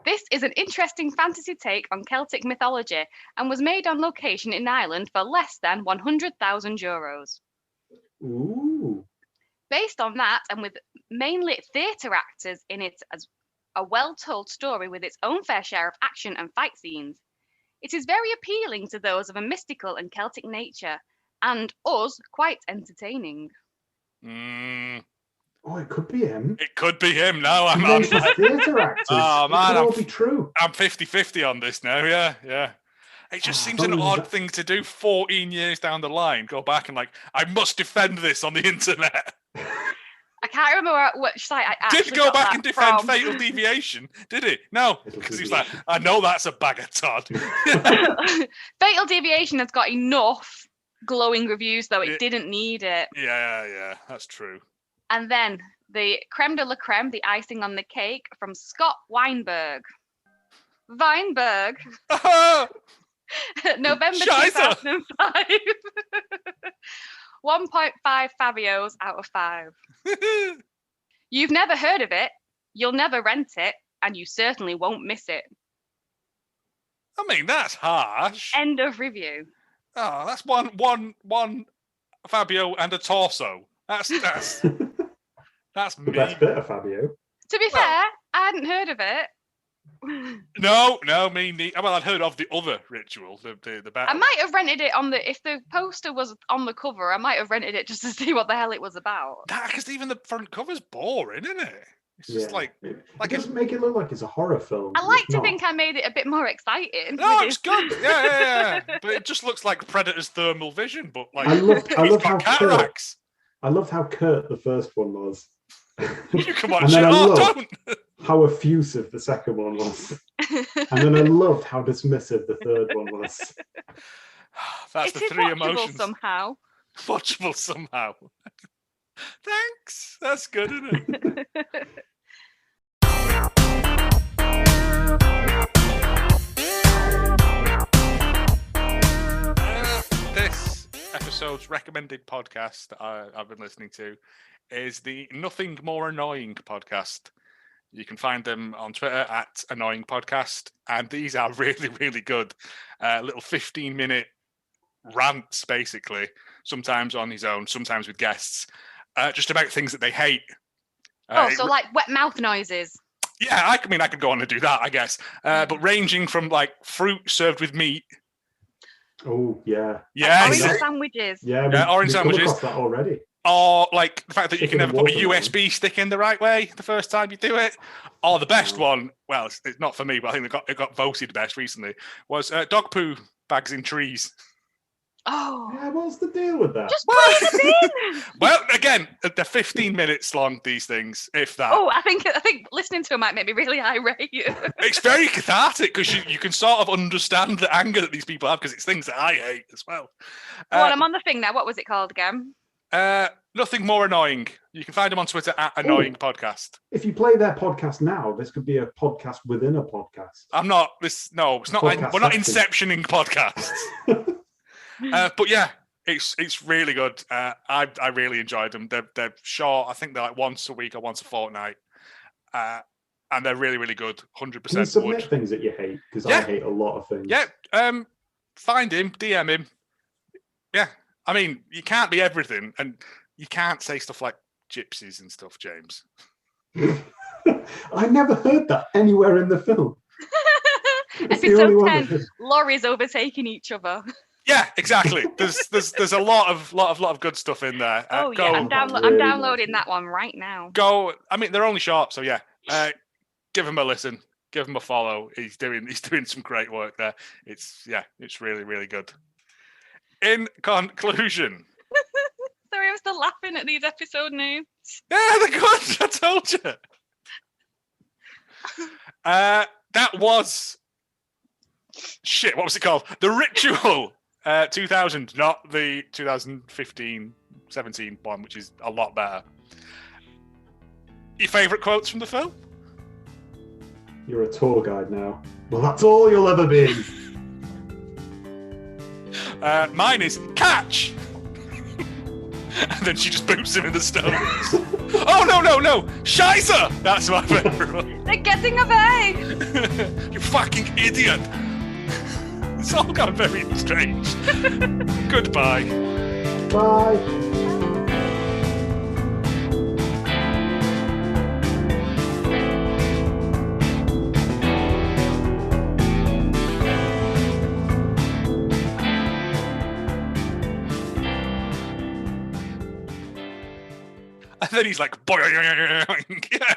This is an interesting fantasy take on Celtic mythology and was made on location in Ireland for less than €100,000. Ooh. Based on that, and with mainly theatre actors in it as a well-told story with its own fair share of action and fight scenes, it is very appealing to those of a mystical and Celtic nature, and us quite entertaining. Oh, it could be him. It could be him now. I'm theatre actors. Oh, man. It could all be true. I'm 50-50 on this now, yeah. It just seems an odd thing to do 14 years down the line. Go back and I must defend this on the internet. I can't remember which site I actually did go back and defend from. Fatal Deviation, did he? No, because he's like, I know that's a bag of Todd. Fatal Deviation has got enough glowing reviews, though it didn't need it. Yeah, that's true. And then the creme de la creme, the icing on the cake from Scott Weinberg. Weinberg. November 2005. 1.5 Fabios out of 5. You've never heard of it, you'll never rent it, and you certainly won't miss it. I mean, that's harsh. End of review. Oh, that's one Fabio and a torso. That's the me. best bit of Fabio. To be fair, I hadn't heard of it. No, me neither. Well, I'd heard of the other ritual, the battle. I might have rented it if the poster was on the cover, I might have rented it just to see what the hell it was about. Because even the front cover's boring, isn't it? It's just it doesn't make it look like it's a horror film. I like to think I made it a bit more exciting. No, it's good. Yeah. But it just looks like Predator's thermal vision, but I loved how cataracts. I loved how curt the first one was. You come on, and then don't. How effusive the second one was. And then I loved how dismissive the third one was. That's the three emotions. Somehow. Watchable somehow. Thanks. That's good, isn't it? This episode's recommended podcast that I've been listening to is the Nothing More Annoying podcast. You can find them on Twitter at Annoying Podcast, and these are really, really good. Little 15-minute rants, basically, sometimes on his own, sometimes with guests, just about things that they hate. So like wet mouth noises. Yeah, I could go on and do that, I guess. But ranging from like fruit served with meat. Oh, yeah. Yeah. Orange sandwiches. Yeah, orange sandwiches. Come across that already. Or like the fact that you can never put a USB stick in the right way the first time you do it. Or the best one, well, it's not for me, but I think it got voted best recently, was dog poo bags in trees. Oh. Yeah, what's the deal with that? Just put it in. Well, again, they're 15 minutes long, these things, if that. Oh, I think listening to them might make me really irate. It's very cathartic because you can sort of understand the anger that these people have because it's things that I hate as well. Well, I'm on the thing now. What was it called again? Nothing More Annoying. You can find them on Twitter at Annoying Podcast. If you play their podcast now, this could be a podcast within a podcast. I'm not. It's not. We're not inceptioning podcasts. But yeah, it's really good. I really enjoyed them. They're short. I think they're like once a week or once a fortnight, and they're really, really good. 100%. Can you submit things that you hate? Because I hate a lot of things. Yeah. Find him, DM him. Yeah. I mean, you can't be everything, and you can't say stuff like gypsies and stuff, James. I never heard that anywhere in the film. Episode 10: lorries overtaking each other. Yeah, exactly. There's a lot of good stuff in there. I'm downloading that one right now. I mean, they're only short, so yeah. Give him a listen. Give him a follow. He's doing some great work there. It's really, really good. In conclusion. Sorry, I'm still laughing at these episode names. Yeah, they're good. I told you. That was shit. What was it called? The Ritual 2000, not the 2015-17 one, which is a lot better. Your favourite quotes from the film? You're a tour guide now. Well, that's all you'll ever be. Mine is catch. And then she just boots him in the stones. Oh, no. Scheiße! That's my favourite one. They're getting away! You fucking idiot. It's all gone very strange. Goodbye. Bye. And then he's like, boing. Yeah.